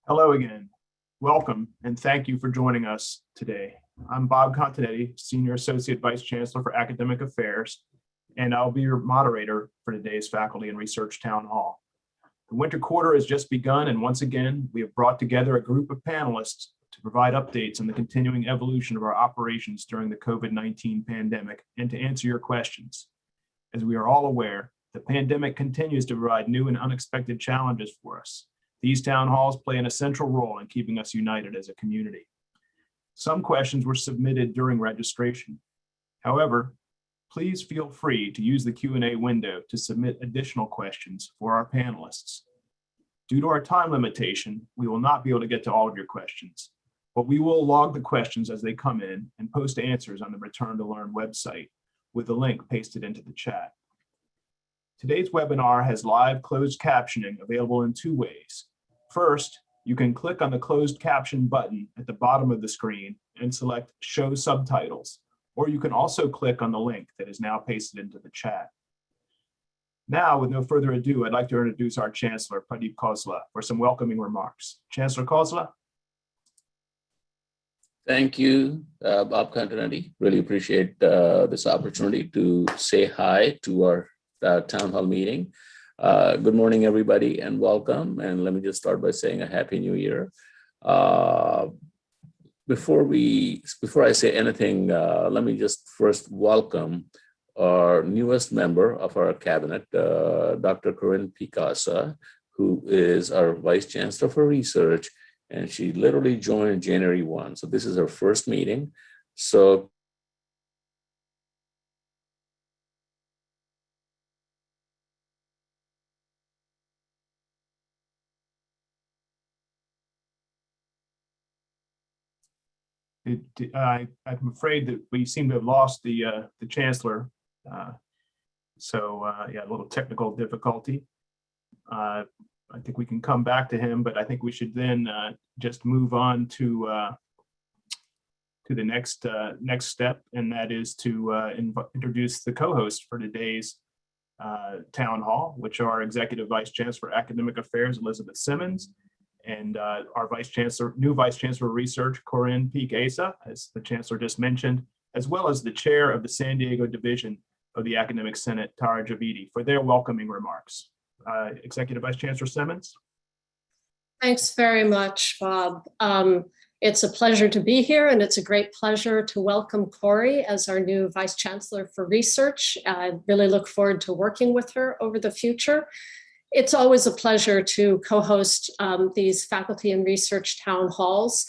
Hello again. Welcome and thank you for joining us today. I'm Bob Continetti, Senior Associate Vice Chancellor for Academic Affairs, and I'll be your moderator for today's Faculty and Research Town Hall. The winter quarter has just begun, and once again, we have brought together a group of panelists to provide updates on the continuing evolution of our operations during the COVID-19 pandemic and to answer your questions. As we are all aware, the pandemic continues to provide new and unexpected challenges for us. These town halls play an essential role in keeping us united as a community. Some questions were submitted during registration. However, please feel free to use the Q&A window to submit additional questions for our panelists. Due to our time limitation, we will not be able to get to all of your questions, but we will log the questions as they come in and post answers on the Return to Learn website with a link pasted into the chat. Today's webinar has live closed captioning available in two ways. First, you can click on the closed caption button at the bottom of the screen and select Show Subtitles, or you can also click on the link that is now pasted into the chat. Now, with no further ado, I'd like to introduce our Chancellor, Peek-Asa, for some welcoming remarks. Chancellor Asa. Thank you, Bob Continetti. Really appreciate this opportunity to say hi to our town hall meeting. Good morning, everybody, and welcome. And let me just start by saying a Happy New Year. Before I say anything, let me just first welcome our newest member of our cabinet, Dr. Corinne Peek-Asa, who is our Vice Chancellor for Research, and she literally joined January 1. So this is her first meeting. So I'm afraid that we seem to have lost the Chancellor. Yeah, a little technical difficulty. I think we can come back to him, but I think we should then just move on to the next step, and that is to introduce the co-host for today's town hall, which are Executive Vice Chancellor for Academic Affairs, Elizabeth Simmons, and our new Vice Chancellor of Research, Corinne Peek-Asa, as the Chancellor just mentioned, as well as the Chair of the San Diego Division of the Academic Senate, Tara Javidi, for their welcoming remarks. Executive Vice Chancellor Simmons. Thanks very much, Bob. It's a pleasure to be here, and it's a great pleasure to welcome Corey as our new Vice Chancellor for Research. I really look forward to working with her over the future. It's always a pleasure to co-host these faculty and research town halls.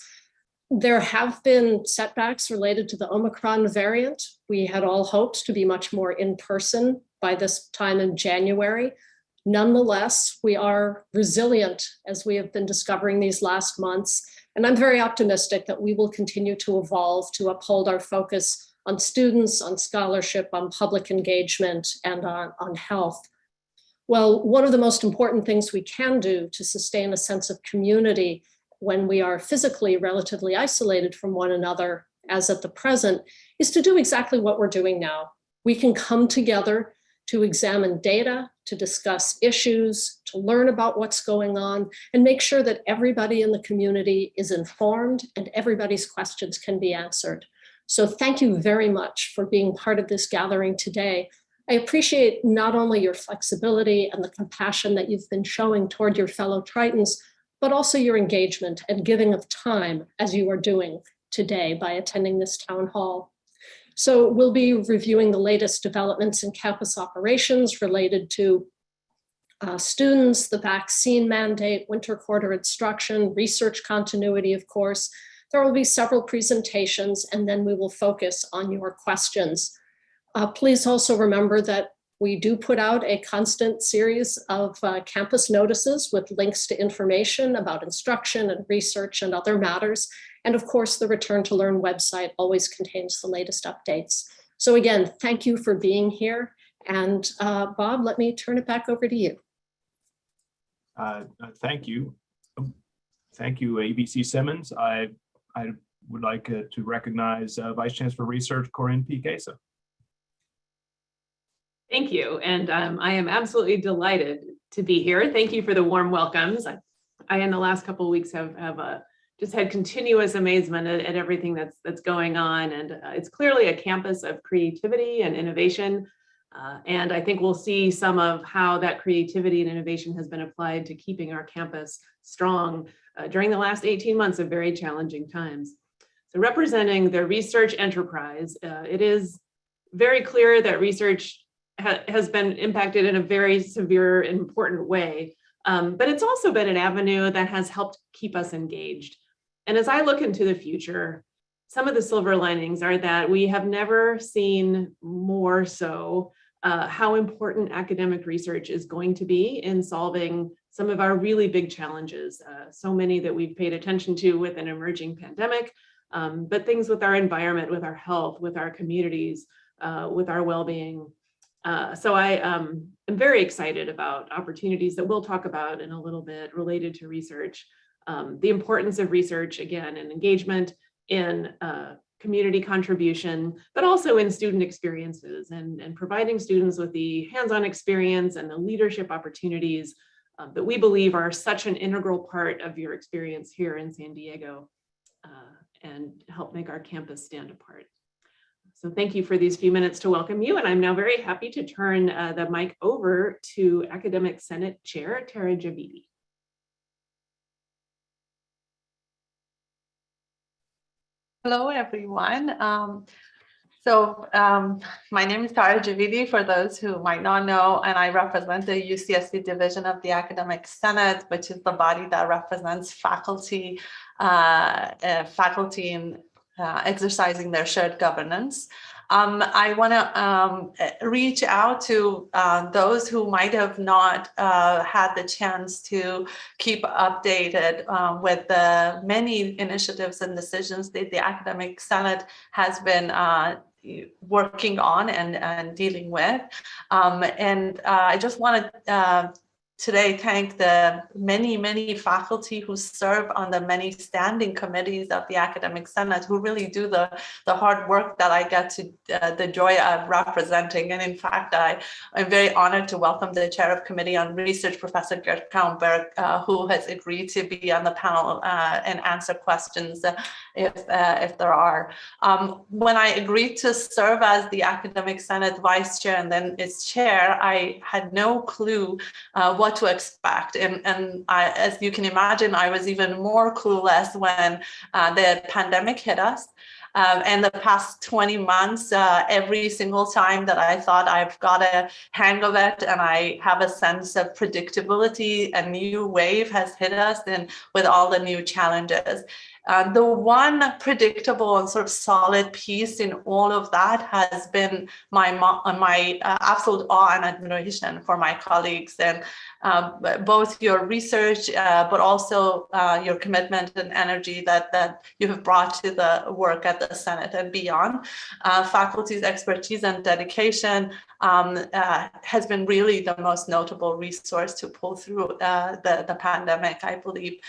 There have been setbacks related to the Omicron variant. We had all hoped to be much more in person by this time in January. Nonetheless, we are resilient, as we have been discovering these last months. And I'm very optimistic that we will continue to evolve to uphold our focus on students, on scholarship, on public engagement, and on health. Well, one of the most important things we can do to sustain a sense of community when we are physically relatively isolated from one another, as at the present, is to do exactly what we're doing now. We can come together to examine data, to discuss issues, to learn about what's going on, and make sure that everybody in the community is informed and everybody's questions can be answered. So thank you very much for being part of this gathering today. I appreciate not only your flexibility and the compassion that you've been showing toward your fellow Tritons, but also your engagement and giving of time, as you are doing today by attending this town hall. So we'll be reviewing the latest developments in campus operations related to students, the vaccine mandate, winter quarter instruction, research continuity, of course. There will be several presentations, and then we will focus on your questions. Please also remember that we do put out a constant series of campus notices with links to information about instruction and research and other matters. And of course, the Return to Learn website always contains the latest updates. So again, thank you for being here. And Bob, let me turn it back over to you. Thank you. Thank you, ABC Simmons. I would like to recognize Vice Chancellor for Research, Corinne Peek-Asa. Thank you, and I am absolutely delighted to be here. Thank you for the warm welcomes. I, in the last couple of weeks, have just had continuous amazement at everything that's going on. And it's clearly a campus of creativity and innovation. And I think we'll see some of how that creativity and innovation has been applied to keeping our campus strong during the last 18 months of very challenging times. So representing the research enterprise, it is very clear that research has been impacted in a very severe and important way. But it's also been an avenue that has helped keep us engaged. And as I look into the future, some of the silver linings are that we have never seen more so how important academic research is going to be in solving some of our really big challenges, so many that we've paid attention to with an emerging pandemic, but things with our environment, with our health, with our communities, with our well-being. So I am very excited about opportunities that we'll talk about in a little bit related to research, the importance of research, again, and engagement in community contribution, but also in student experiences and providing students with the hands-on experience and the leadership opportunities that we believe are such an integral part of your experience here in San Diego and help make our campus stand apart. So thank you for these few minutes to welcome you. And I'm now very happy to turn the mic over to Academic Senate Chair Tara Javidi. Hello, everyone. My name is Tara Javidi, for those who might not know, and I represent the UCSD division of the Academic Senate, which is the body that represents faculty in exercising their shared governance. I want to reach out to those who might have not had the chance to keep updated with the many initiatives and decisions that the Academic Senate has been working on and dealing with. I just want to today thank the many faculty who serve on the many standing committees of the Academic Senate, who really do the hard work that I get to the joy of representing. And in fact, I'm very honored to welcome the chair of committee on research, Professor Gert Kaunberg, who has agreed to be on the panel and answer questions if there are. When I agreed to serve as the Academic Senate vice chair and then its chair, I had no clue what to expect. And I, as you can imagine, I was even more clueless when the pandemic hit us. And the past 20 months, every single time that I thought I've got a hang of it and I have a sense of predictability, a new wave has hit us, and with all the new challenges. The one predictable and sort of solid piece in all of that has been my absolute awe and admiration for my colleagues, and both your research, but also your commitment and energy that you have brought to the work at the Senate and beyond. Faculty's expertise and dedication has been really the most notable resource to pull through the pandemic, I believe.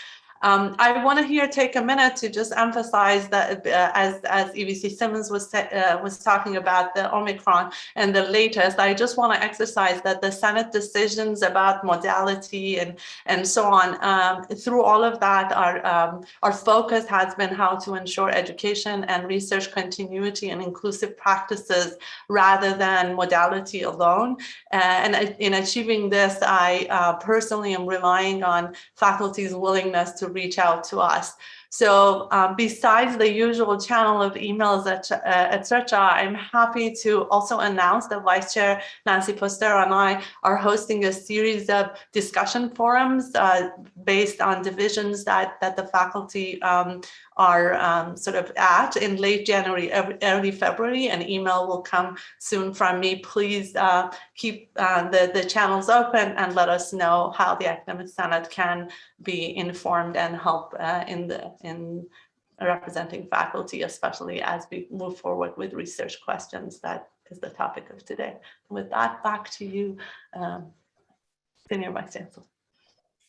I want to here take a minute to just emphasize that as EVC Simmons was talking about the Omicron and the latest, I just want to exercise that the Senate decisions about modality and so on, through all of that, our focus has been how to ensure education and research continuity and inclusive practices rather than modality alone. And in achieving this, I personally am relying on faculty's willingness to reach out to us. So besides the usual channel of emails, etc., I'm happy to also announce that Vice Chair Nancy Postero and I are hosting a series of discussion forums based on divisions that the faculty are sort of at in late January, early February. An email will come soon from me. Please keep the channels open and let us know how the Academic Senate can be informed and help in representing faculty, especially as we move forward with research questions. That is the topic of today. With that, back to you, Senior Vice Chancellor.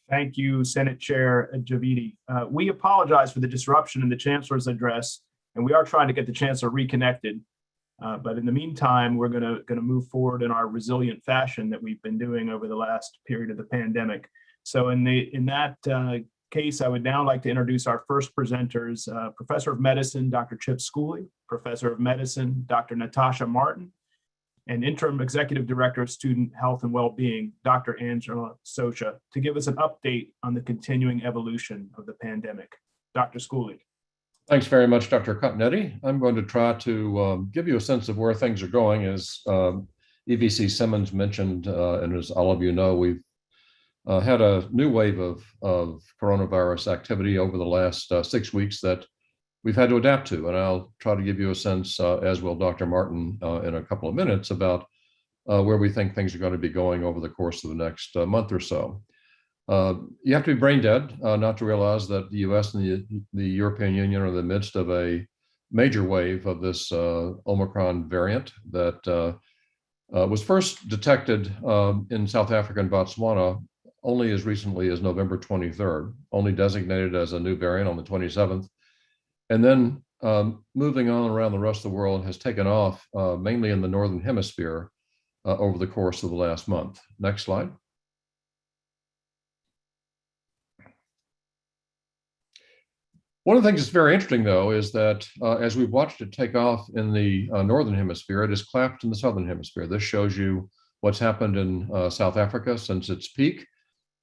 Thank you, Senate Chair Javidi. We apologize for the disruption in the Chancellor's address, and we are trying to get the Chancellor reconnected. But in the meantime, we're going to move forward in our resilient fashion that we've been doing over the last period of the pandemic. So in that case, I would now like to introduce our first presenters, Professor of Medicine, Dr. Chip Schooley, Professor of Medicine, Dr. Natasha Martin, and Interim Executive Director of Student Health and Wellbeing, Dr. Angela Socha, to give us an update on the continuing evolution of the pandemic. Dr. Schooley. Thanks very much, Dr. Continetti. I'm going to try to give you a sense of where things are going. As EVC Simmons mentioned, and as all of you know, we've had a new wave of coronavirus activity over the last 6 weeks that we've had to adapt to. And I'll try to give you a sense, as will Dr. Martin in a couple of minutes, about where we think things are going to be going over the course of the next month or so. You have to be brain dead not to realize that the US and the European Union are in the midst of a major wave of this Omicron variant that was first detected in South Africa and Botswana only as recently as November 23rd, only designated as a new variant on the 27th. And then moving on around the rest of the world has taken off mainly in the Northern Hemisphere over the course of the last month. Next slide. One of the things that's very interesting, though, is that as we've watched it take off in the Northern Hemisphere, it has collapsed in the Southern Hemisphere. This shows you what's happened in South Africa since its peak.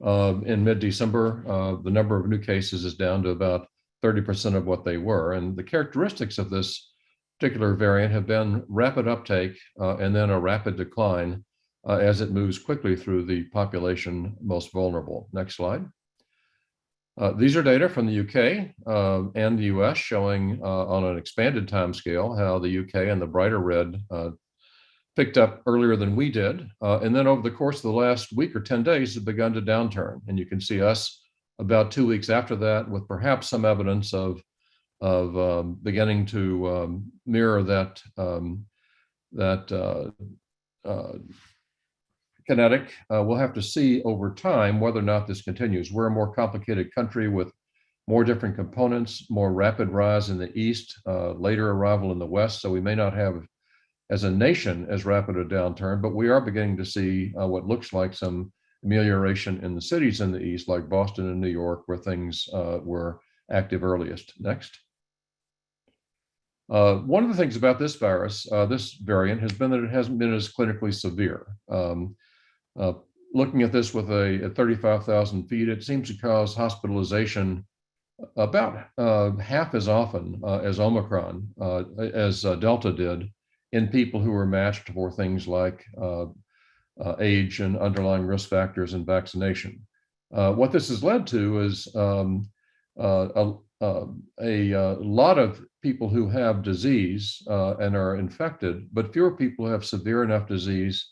In mid-December, the number of new cases is down to about 30% of what they were. And the characteristics of this particular variant have been rapid uptake and then a rapid decline as it moves quickly through the population most vulnerable. Next slide. These are data from the UK and the US showing on an expanded timescale how the UK and the brighter red picked up earlier than we did. And then over the course of the last week or 10 days, have begun to downturn. And you can see us about 2 weeks after that with perhaps some evidence of beginning to mirror that kinetic. We'll have to see over time whether or not this continues. We're a more complicated country with more different components, more rapid rise in the east, later arrival in the west. So we may not have, as a nation, as rapid a downturn, but we are beginning to see what looks like some amelioration in the cities in the east, like Boston and New York, where things were active earliest. Next. One of the things about this virus, this variant, has been that it hasn't been as clinically severe. Looking at this with at 35,000 feet, it seems to cause hospitalization about half as often as Omicron, as Delta did, in people who were matched for things like age and underlying risk factors and vaccination. What this has led to is a lot of people who have disease and are infected, but fewer people have severe enough disease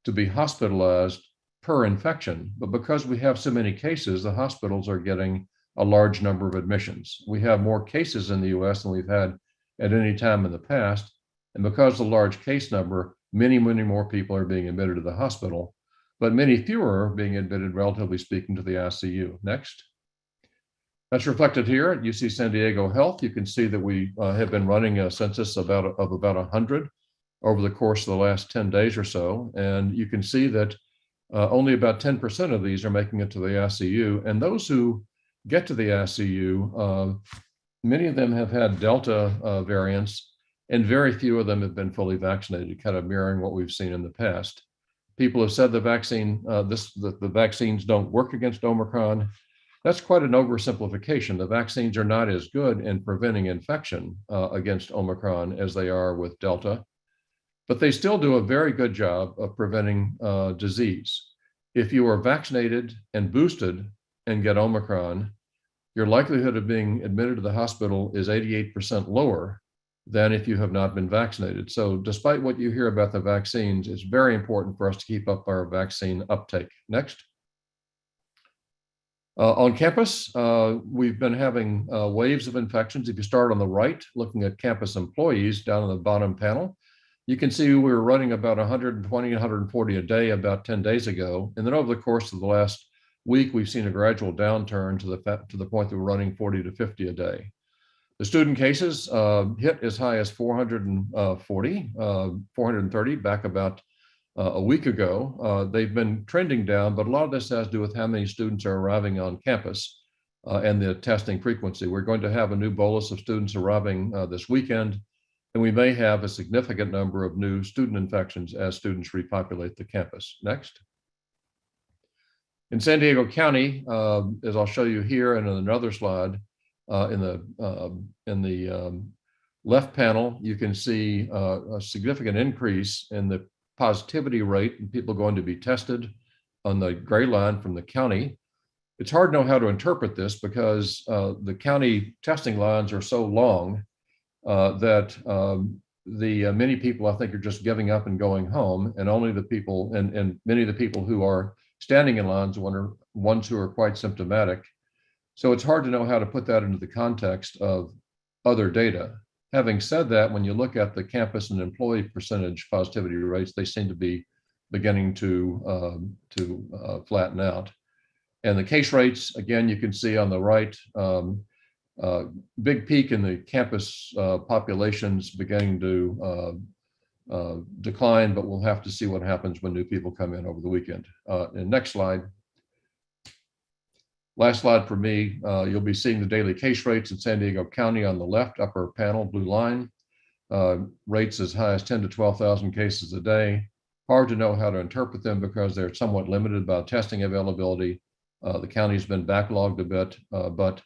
to be hospitalized per infection. But because we have so many cases, the hospitals are getting a large number of admissions. We have more cases in the US than we've had at any time in the past. And because of the large case number, many, many more people are being admitted to the hospital, but many fewer are being admitted, relatively speaking, to the ICU. Next. That's reflected here at UC San Diego Health. You can see that we have been running a census of about 100 over the course of the last 10 days or so. And you can see that only about 10% of these are making it to the ICU. And those who get to the ICU, many of them have had Delta variants, and very few of them have been fully vaccinated, kind of mirroring what we've seen in the past. People have said the vaccines don't work against Omicron. That's quite an oversimplification. The vaccines are not as good in preventing infection against Omicron as they are with Delta, but they still do a very good job of preventing disease. If you are vaccinated and boosted and get Omicron, your likelihood of being admitted to the hospital is 88% lower than if you have not been vaccinated. So despite what you hear about the vaccines, it's very important for us to keep up our vaccine uptake. Next. On campus, we've been having waves of infections. If you start on the right, looking at campus employees down on the bottom panel, you can see we were running about 120, 140 a day about 10 days ago. And then over the course of the last week, we've seen a gradual downturn to the point that we're running 40 to 50 a day. The student cases hit as high as 430 back about a week ago. They've been trending down, but a lot of this has to do with how many students are arriving on campus. and the testing frequency. We're going to have a new bolus of students arriving this weekend, and we may have a significant number of new student infections as students repopulate the campus. Next. In San Diego County, as I'll show you here and in another slide, in the left panel, you can see a significant increase in the positivity rate and people going to be tested on the gray line from the county. It's hard to know how to interpret this because the county testing lines are so long that many people, I think, are just giving up and going home, and only the people and many of the people who are standing in lines are ones who are quite symptomatic. So it's hard to know how to put that into the context of other data. Having said that, when you look at the campus and employee percentage positivity rates, they seem to be beginning to flatten out. And the case rates, again, you can see on the right, big peak in the campus populations beginning to decline, but we'll have to see what happens when new people come in over the weekend. And next slide. Last slide for me, you'll be seeing the daily case rates in San Diego County on the left upper panel, blue line. Rates as high as 10 to 12,000 cases a day. Hard to know how to interpret them because they're somewhat limited by testing availability. The county's been backlogged a bit, but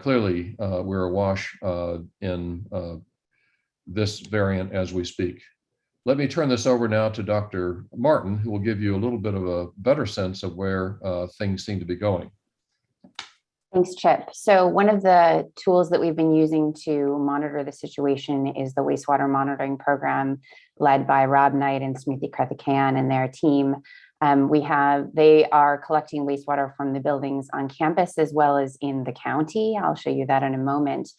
clearly we're awash in this variant as we speak. Let me turn this over now to Dr. Martin, who will give you a little bit of a better sense of where things seem to be going. Thanks, Chip. So one of the tools that we've been using to monitor the situation is the Wastewater Monitoring program led by Rob Knight and Smriti Karthikeyan and their team. They are collecting wastewater from the buildings on campus as well as in the county. I'll show you that in a moment.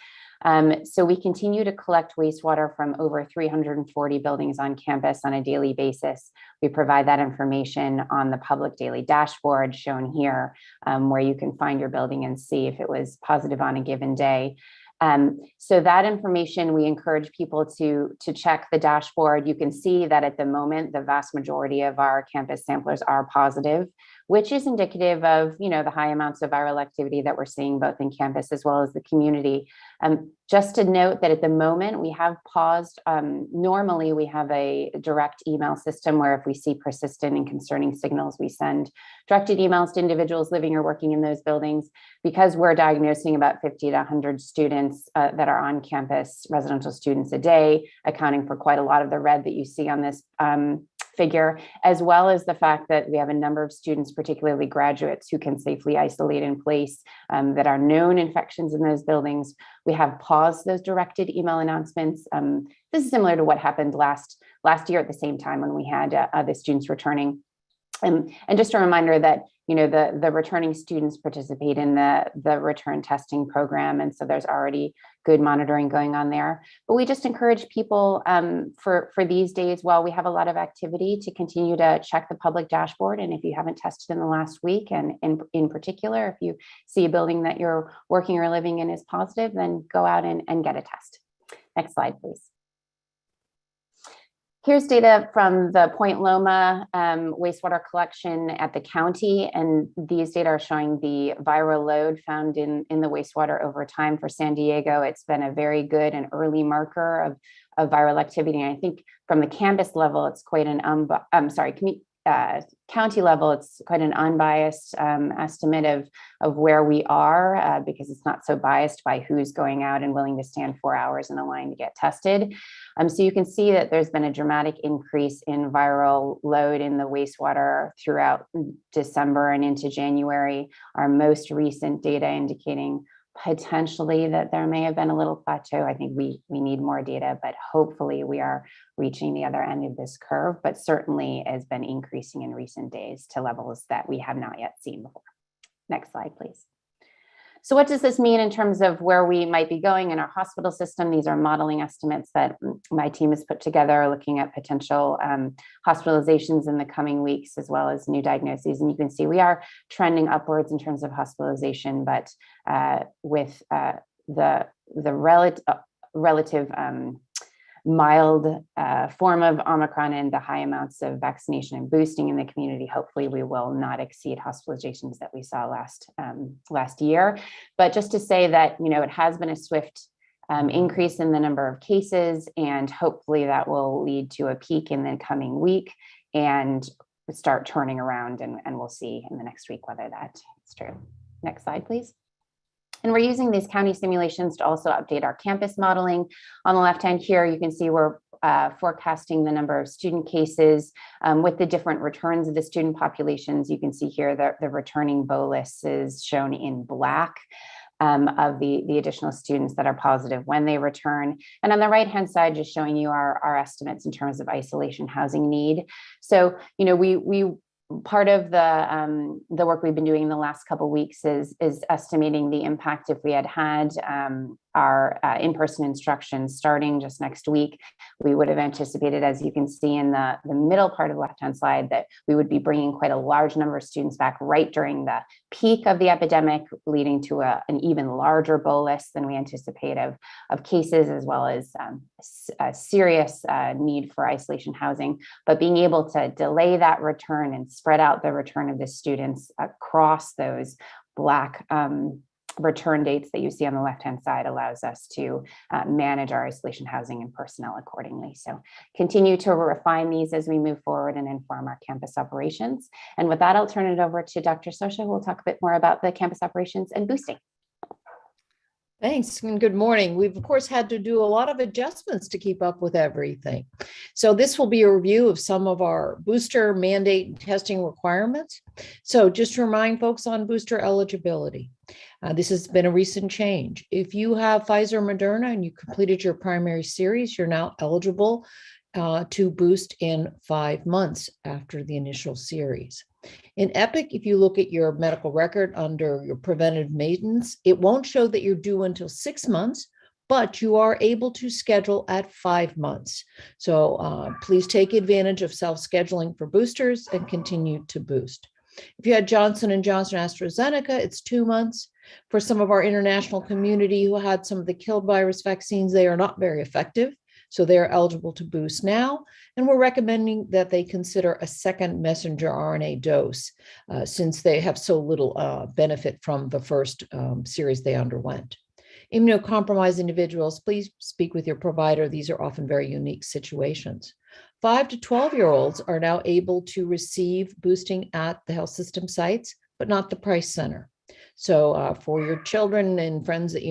So we continue to collect wastewater from over 340 buildings on campus on a daily basis. We provide that information on the public daily dashboard shown here, where you can find your building and see if it was positive on a given day. So that information, we encourage people to check the dashboard. You can see that at the moment, the vast majority of our campus samplers are positive, which is indicative of, the high amounts of viral activity that we're seeing both in campus as well as the community. Just to note that at the moment we have paused. Normally we have a direct email system where if we see persistent and concerning signals, we send directed emails to individuals living or working in those buildings. Because we're diagnosing about 50 to 100 students that are on campus, residential students a day, accounting for quite a lot of the red that you see on this figure, as well as the fact that we have a number of students, particularly graduates, who can safely isolate in place that are known infections in those buildings. We have paused those directed email announcements. This is similar to what happened last year at the same time when we had the students returning. And just a reminder that the returning students participate in the return testing program, and so there's already good monitoring going on there. But we just encourage people for these days, while we have a lot of activity, to continue to check the public dashboard. And if you haven't tested in the last week, and in particular, if you see a building that you're working or living in is positive, then go out and get a test. Next slide, please. Here's data from the Point Loma wastewater collection at the county, and these data are showing the viral load found in the wastewater over time for San Diego. It's been a very good and early marker of viral activity. And I think from the campus level, it's quite an county level, it's quite an unbiased estimate of where we are because it's not so biased by who's going out and willing to stand 4 hours in a line to get tested. So you can see that there's been a dramatic increase in viral load in the wastewater throughout December and into January. Our most recent data indicating potentially that there may have been a little plateau. I think we need more data, but hopefully we are reaching the other end of this curve, but certainly has been increasing in recent days to levels that we have not yet seen before. Next slide, please. So what does this mean in terms of where we might be going in our hospital system? These are modeling estimates that my team has put together, looking at potential hospitalizations in the coming weeks, as well as new diagnoses. And you can see we are trending upwards in terms of hospitalization, but with the relative mild form of Omicron and the high amounts of vaccination and boosting in the community, hopefully we will not exceed hospitalizations that we saw last year. But just to say that, it has been a swift increase in the number of cases, and hopefully that will lead to a peak in the coming week and start turning around, and we'll see in the next week whether that's true. Next slide, please. And we're using these county simulations to also update our campus modeling. On the left hand here, you can see we're forecasting the number of student cases with the different returns of the student populations. You can see here that the returning bolus is shown in black of the additional students that are positive when they return. And on the right-hand side, just showing you our estimates in terms of isolation housing need. So, we part of the work we've been doing in the last couple of weeks is estimating the impact if we had our in-person instruction starting just next week. We would have anticipated, as you can see in the middle part of the left-hand slide, that we would be bringing quite a large number of students back right during the peak of the epidemic, leading to an even larger bolus than we anticipate of cases, as well as a serious need for isolation housing. But being able to delay that return and spread out the return of the students across those black return dates that you see on the left-hand side allows us to manage our isolation housing and personnel accordingly. So continue to refine these as we move forward and inform our campus operations. And with that, I'll turn it over to Dr. Sosha, who will talk a bit more about the campus operations and boosting. Thanks and good morning. We've of course had to do a lot of adjustments to keep up with everything. So this will be a review of some of our booster mandate and testing requirements. So just to remind folks on booster eligibility, this has been a recent change. If you have Pfizer or Moderna and you completed your primary series, you're now eligible to boost in 5 months after the initial series. In EPIC, if you look at your medical record under your preventive maintenance, it won't show that you're due until 6 months, but you are able to schedule at 5 months. So please take advantage of self-scheduling for boosters and continue to boost. If you had Johnson & Johnson AstraZeneca, it's 2 months. For some of our international community who had some of the killed virus vaccines, they are not very effective. So they're eligible to boost now. And we're recommending that they consider a second messenger RNA dose since they have so little benefit from the first series they underwent. Immunocompromised individuals, please speak with your provider. These are often very unique situations. 5 to 12-year-olds are now able to receive boosting at the health system sites, but not the Price Center. So for your children and friends that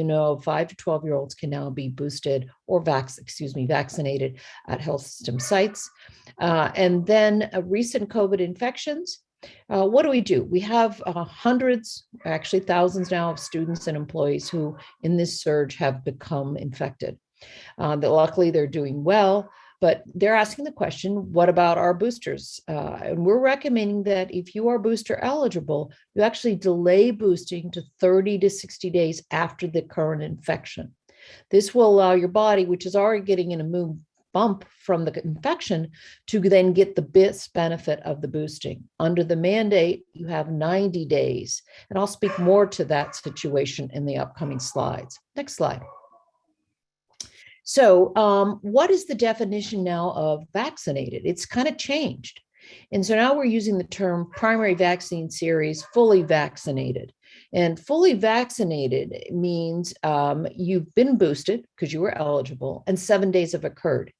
5 to 12-year-olds can now be boosted or vaccinated at health system sites. And then recent COVID infections. What do? We have hundreds, actually thousands now of students and employees who in this surge have become infected. Luckily, they're doing well. But they're asking the question, what about our boosters? And we're recommending that if you are booster eligible, you actually delay boosting to 30 to 60 days after the current infection. This will allow your body, which is already getting an immune bump from the infection, to then get the best benefit of the boosting. Under the mandate, you have 90 days. And I'll speak more to that situation in the upcoming slides. Next slide. So what is the definition now of vaccinated? It's kind of changed. And so now we're using the term primary vaccine series, fully vaccinated. And fully vaccinated means you've been boosted because you were eligible and 7 days have occurred.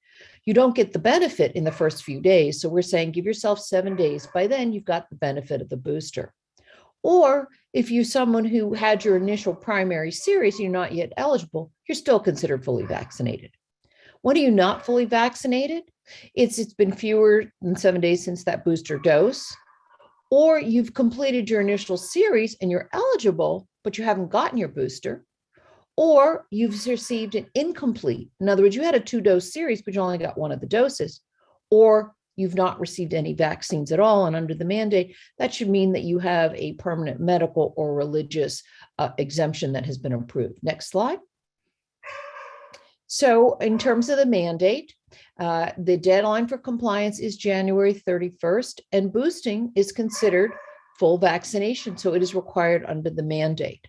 You don't get the benefit in the first few days. So we're saying give yourself 7 days. By then you've got the benefit of the booster. Or if you're someone who had your initial primary series, you're not yet eligible, you're still considered fully vaccinated. When are you not fully vaccinated? It's been fewer than 7 days since that booster dose, or you've completed your initial series and you're eligible, but you haven't gotten your booster, or you've received an incomplete. In other words, you had a 2-dose series, but you only got one of the doses, or you've not received any vaccines at all. And under the mandate, that should mean that you have a permanent medical or religious exemption that has been approved. Next slide. So in terms of the mandate, the deadline for compliance is January 31st, and boosting is considered full vaccination. So it is required under the mandate.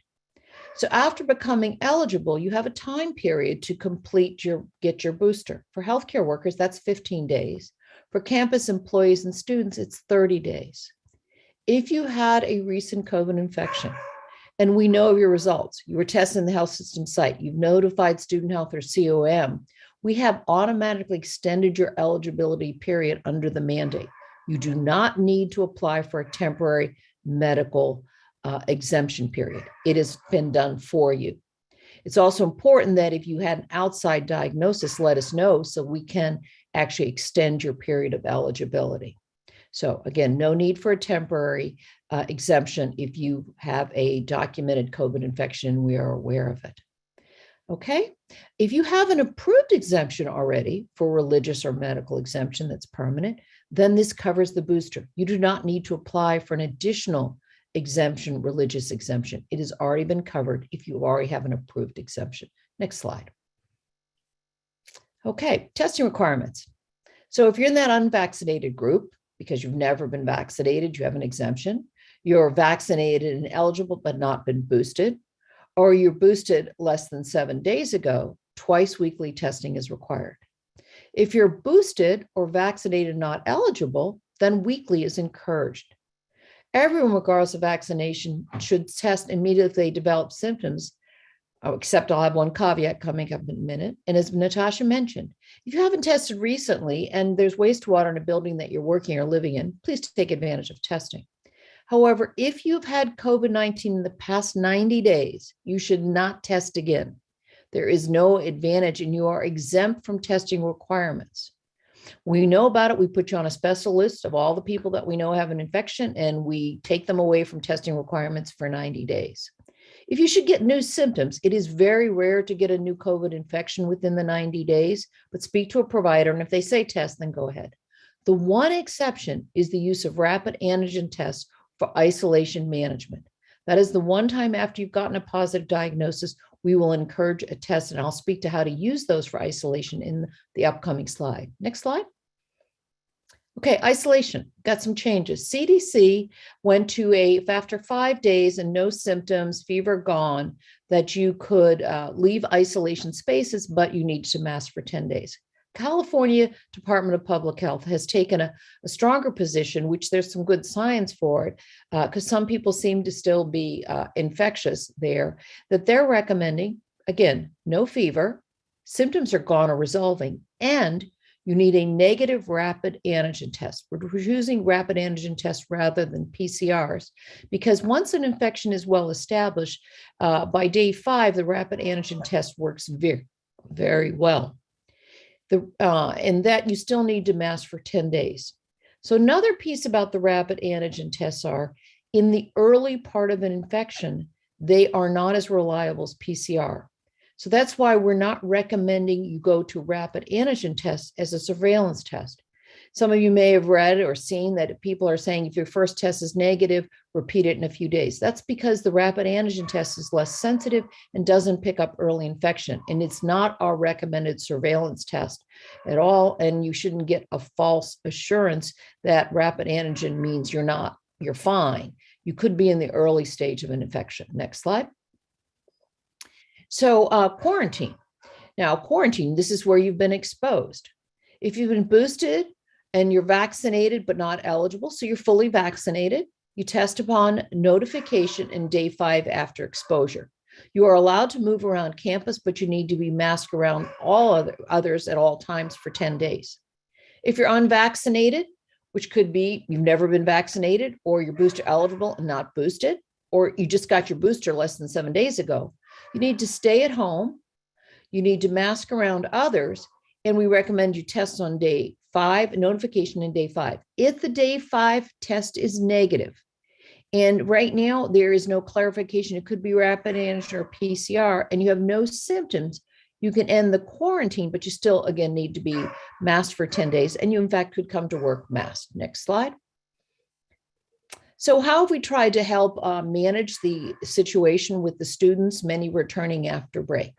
So after becoming eligible, you have a time period to get your booster. For healthcare workers, that's 15 days. For campus employees and students, it's 30 days. If you had a recent COVID infection, and we know of your results, you were tested in the health system site, you've notified student health or COM, we have automatically extended your eligibility period under the mandate. You do not need to apply for a temporary medical exemption period. It has been done for you. It's also important that if you had an outside diagnosis, let us know so we can actually extend your period of eligibility. So again, no need for a temporary exemption if you have a documented COVID infection, we are aware of it. Okay, if you have an approved exemption already for religious or medical exemption that's permanent, then this covers the booster. You do not need to apply for an additional exemption, religious exemption. It has already been covered if you already have an approved exemption. Next slide. Okay, testing requirements. So if you're in that unvaccinated group, because you've never been vaccinated, you have an exemption, you're vaccinated and eligible but not been boosted, or you're boosted less than 7 days ago, twice weekly testing is required. If you're boosted or vaccinated not eligible, then weekly is encouraged. Everyone, regardless of vaccination, should test immediately if they develop symptoms, except I'll have one caveat coming up in a minute. And as Natasha mentioned, if you haven't tested recently and there's wastewater in a building that you're working or living in, please take advantage of testing. However, if you've had COVID-19 in the past 90 days, you should not test again. There is no advantage and you are exempt from testing requirements. We know about it. We put you on a special list of all the people that we know have an infection, and we take them away from testing requirements for 90 days. If you should get new symptoms, it is very rare to get a new COVID infection within the 90 days, but speak to a provider. And if they say test, then go ahead. The one exception is the use of rapid antigen tests for isolation management. That is the one time after you've gotten a positive diagnosis, we will encourage a test, and I'll speak to how to use those for isolation in the upcoming slide. Next slide. Okay, isolation, got some changes. CDC went to after 5 days and no symptoms, fever gone, that you could leave isolation spaces, but you need to mask for 10 days. California Department of Public Health has taken a stronger position, which there's some good science for it, because some people seem to still be infectious there, that they're recommending, again, no fever, symptoms are gone or resolving, and you need a negative rapid antigen test. We're using rapid antigen tests rather than PCRs, because once an infection is well established, by day 5, the rapid antigen test works very, very well. And that you still need to mask for 10 days. So another piece about the rapid antigen tests are, in the early part of an infection, they are not as reliable as PCR. So that's why we're not recommending you go to rapid antigen tests as a surveillance test. Some of you may have read or seen that people are saying if your first test is negative, repeat it in a few days. That's because the rapid antigen test is less sensitive and doesn't pick up early infection. And it's not our recommended surveillance test at all. And you shouldn't get a false assurance that rapid antigen means you're fine. You could be in the early stage of an infection. Next slide. So quarantine. Now, quarantine, this is where you've been exposed. If you've been boosted and you're vaccinated but not eligible, so you're fully vaccinated, you test upon notification in day 5 after exposure. You are allowed to move around campus, but you need to be masked around all others at all times for 10 days. If you're unvaccinated, which could be you've never been vaccinated, or you're booster eligible and not boosted, or you just got your booster less than 7 days ago, you need to stay at home. You need to mask around others, and we recommend you test on day 5, notification in day 5. If the day 5 test is negative, and right now there is no clarification, it could be rapid antigen or PCR, and you have no symptoms, you can end the quarantine, but you still, again, need to be masked for 10 days, and you, in fact, could come to work masked. Next slide. So how have we tried to help manage the situation with the students, many returning after break?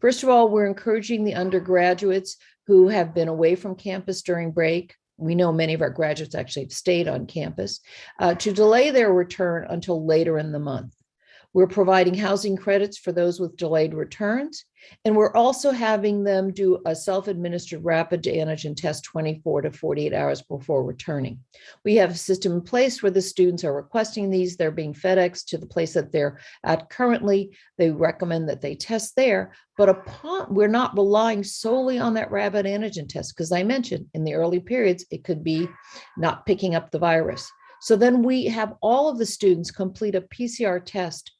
First of all, we're encouraging the undergraduates who have been away from campus during break. We know many of our graduates actually have stayed on campus, to delay their return until later in the month. We're providing housing credits for those with delayed returns. And we're also having them do a self-administered rapid antigen test 24 to 48 hours before returning. We have a system in place where the students are requesting these. They're being FedExed to the place that they're at currently. They recommend that they test there, but we're not relying solely on that rapid antigen test, because I mentioned in the early periods, it could be not picking up the virus. So then we have all of the students complete a PCR test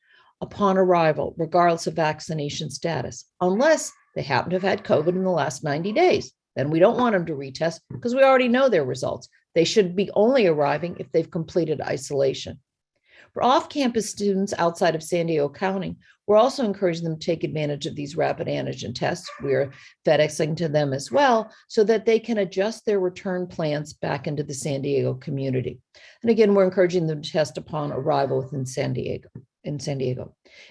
upon arrival, regardless of vaccination status, unless they happen to have had COVID in the last 90 days. Then we don't want them to retest because we already know their results. They should be only arriving if they've completed isolation. For off-campus students outside of San Diego County, we're also encouraging them to take advantage of these rapid antigen tests. We're FedExing to them as well so that they can adjust their return plans back into the San Diego community. And again, we're encouraging them to test upon arrival within San Diego.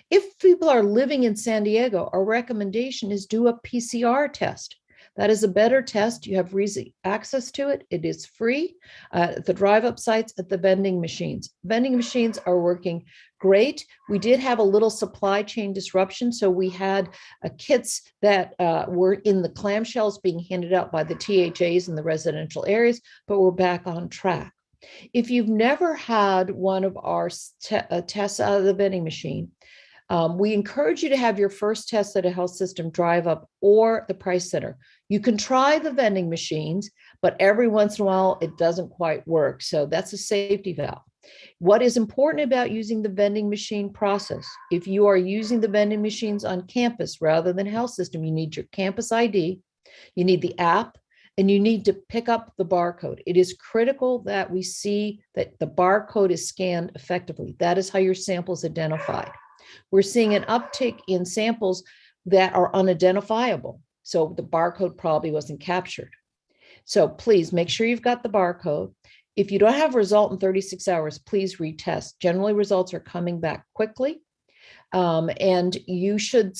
If people are living in San Diego, our recommendation is do a PCR test. That is a better test. You have easy access to it. It is free at the drive-up sites, at the vending machines. Vending machines are working great. We did have a little supply chain disruption. So we had kits that were in the clamshells being handed out by the THAs in the residential areas, but we're back on track. If you've never had one of our tests out of the vending machine, we encourage you to have your first test at a health system drive-up or the Price Center. You can try the vending machines, but every once in a while, it doesn't quite work. So that's a safety valve. What is important about using the vending machine process? If you are using the vending machines on campus rather than health system, you need your campus ID, you need the app, and you need to pick up the barcode. It is critical that we see that the barcode is scanned effectively. That is how your sample is identified. We're seeing an uptick in samples that are unidentifiable. So the barcode probably wasn't captured. So please make sure you've got the barcode. If you don't have a result in 36 hours, please retest. Generally, results are coming back quickly. And you should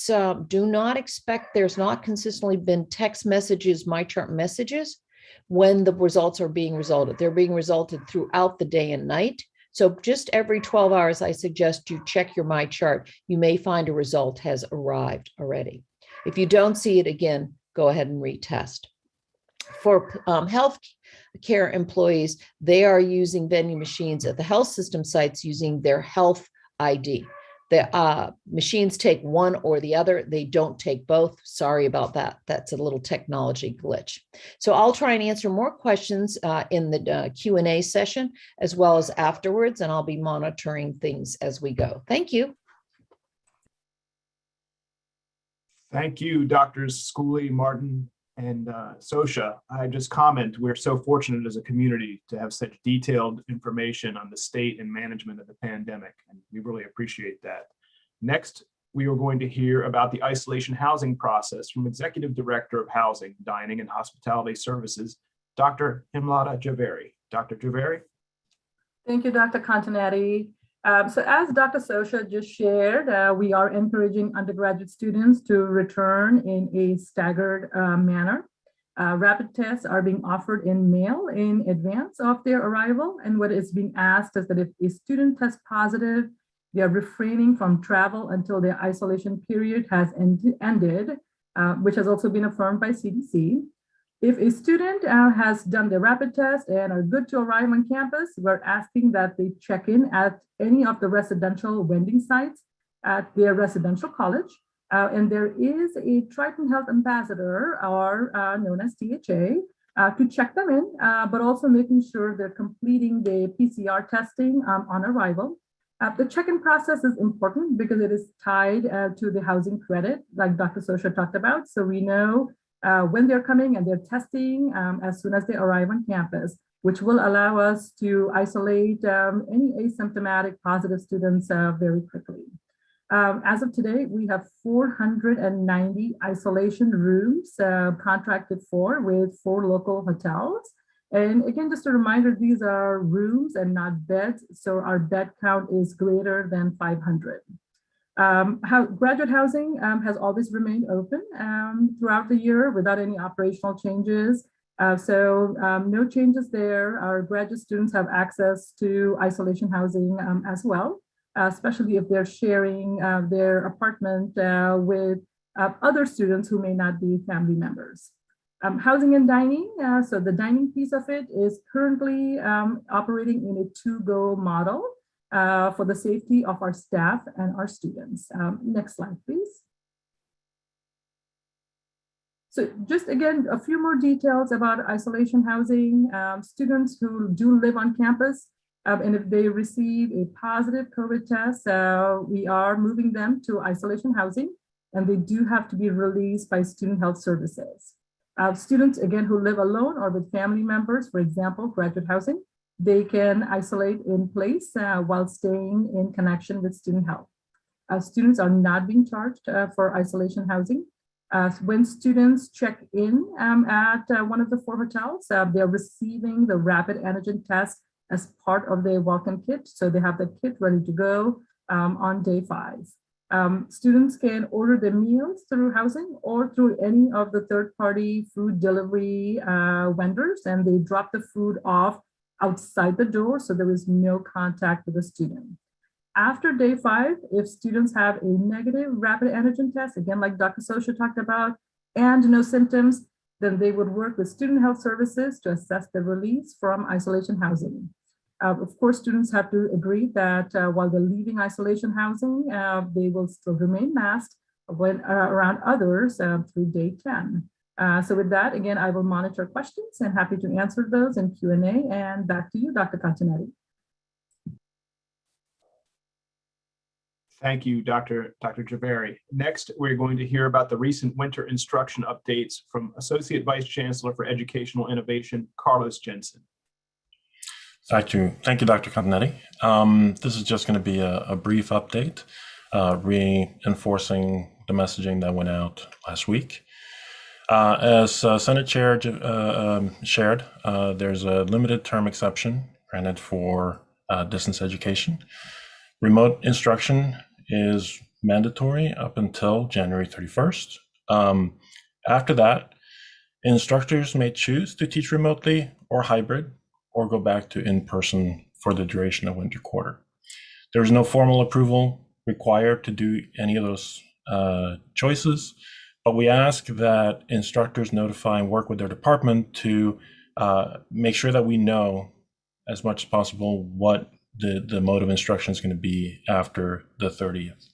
do not expect, there's not consistently been text messages, MyChart messages, when the results are being resulted. They're being resulted throughout the day and night. So just every 12 hours, I suggest you check your MyChart. You may find a result has arrived already. If you don't see it again, go ahead and retest. For health care employees, they are using vending machines at the health system sites using their health ID. The machines take one or the other. They don't take both. Sorry about that. That's a little technology glitch. So I'll try and answer more questions in the Q&A session as well as afterwards, and I'll be monitoring things as we go. Thank you. Thank you, Drs. Schooley, Martin, and Sosha. I just comment, we're so fortunate as a community to have such detailed information on the state and management of the pandemic, and we really appreciate that. Next, we are going to hear about the isolation housing process from Executive Director of Housing, Dining, and Hospitality Services, Dr. Himlata Javeri. Dr. Javeri? Thank you, Dr. Continetti. So as Dr. Sosha just shared, we are encouraging undergraduate students to return in a staggered manner. Rapid tests are being offered in mail in advance of their arrival. And what is being asked is that if a student tests positive, they are refraining from travel until their isolation period has ended, which has also been affirmed by CDC. If a student has done the rapid test and are good to arrive on campus, we're asking that they check in at any of the residential vending sites at their residential college. And there is a Triton Health Ambassador, or known as THA, to check them in, but also making sure they're completing the PCR testing on arrival. The check-in process is important because it is tied to the housing credit, like Dr. Sosha talked about. So we know when they're coming and they're testing as soon as they arrive on campus, which will allow us to isolate any asymptomatic positive students very quickly. As of today, we have 490 isolation rooms contracted for with 4 local hotels. And again, just a reminder, these are rooms and not beds. So our bed count is greater than 500. Graduate housing has always remained open throughout the year without any operational changes. So no changes there. Our graduate students have access to isolation housing as well. especially if they're sharing their apartment with other students who may not be family members. Housing and dining, so the dining piece of it is currently operating in a to-go model for the safety of our staff and our students. Next slide, please. So just again, a few more details about isolation housing. Students who do live on campus, and if they receive a positive COVID test, we are moving them to isolation housing, and they do have to be released by Student Health Services. Students, again, who live alone or with family members, for example, graduate housing, they can isolate in place while staying in connection with Student Health. Students are not being charged for isolation housing. When students check in at one of the 4 hotels, they're receiving the rapid antigen test as part of their welcome kit. So they have the kit ready to go on day 5. Students can order their meals through housing or through any of the third-party food delivery vendors, and they drop the food off outside the door, so there is no contact with the student. After day 5, if students have a negative rapid antigen test, again, like Dr. Sosha talked about, and no symptoms, then they would work with Student Health Services to assess the release from isolation housing. Of course, students have to agree that while they're leaving isolation housing, they will still remain masked when around others through day 10. So with that, again, I will monitor questions and happy to answer those in Q&A. And back to you, Dr. Continetti. Thank you, Dr. Javeri. Next, we're going to hear about the recent winter instruction updates from Associate Vice Chancellor for Educational Innovation, Carlos Jensen. Thank you, Dr. Continetti. This is just going to be a brief update, reinforcing the messaging that went out last week. As Senate Chair shared, there's a limited term exception granted for distance education. Remote instruction is mandatory up until January 31st. After that, instructors may choose to teach remotely or hybrid, or go back to in-person for the duration of winter quarter. There's no formal approval required to do any of those choices, but we ask that instructors notify and work with their department to make sure that we know as much as possible what the mode of instruction is going to be after the 30th.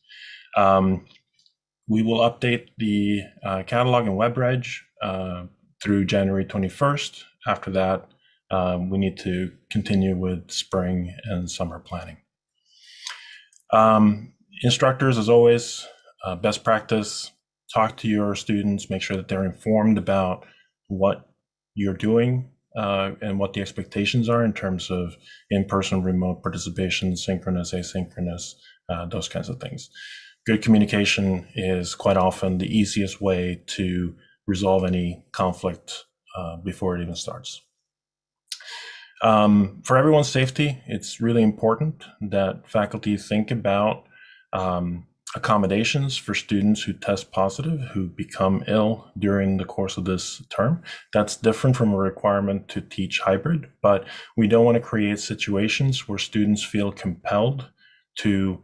We will update the catalog and web reg through January 21st. After that, we need to continue with spring and summer planning. Instructors, as always, best practice, talk to your students, make sure that they're informed about what you're doing and what the expectations are in terms of in-person, remote participation, synchronous, asynchronous, those kinds of things. Good communication is quite often the easiest way to resolve any conflict before it even starts. For everyone's safety, it's really important that faculty think about accommodations for students who test positive, who become ill during the course of this term. That's different from a requirement to teach hybrid, but we don't want to create situations where students feel compelled to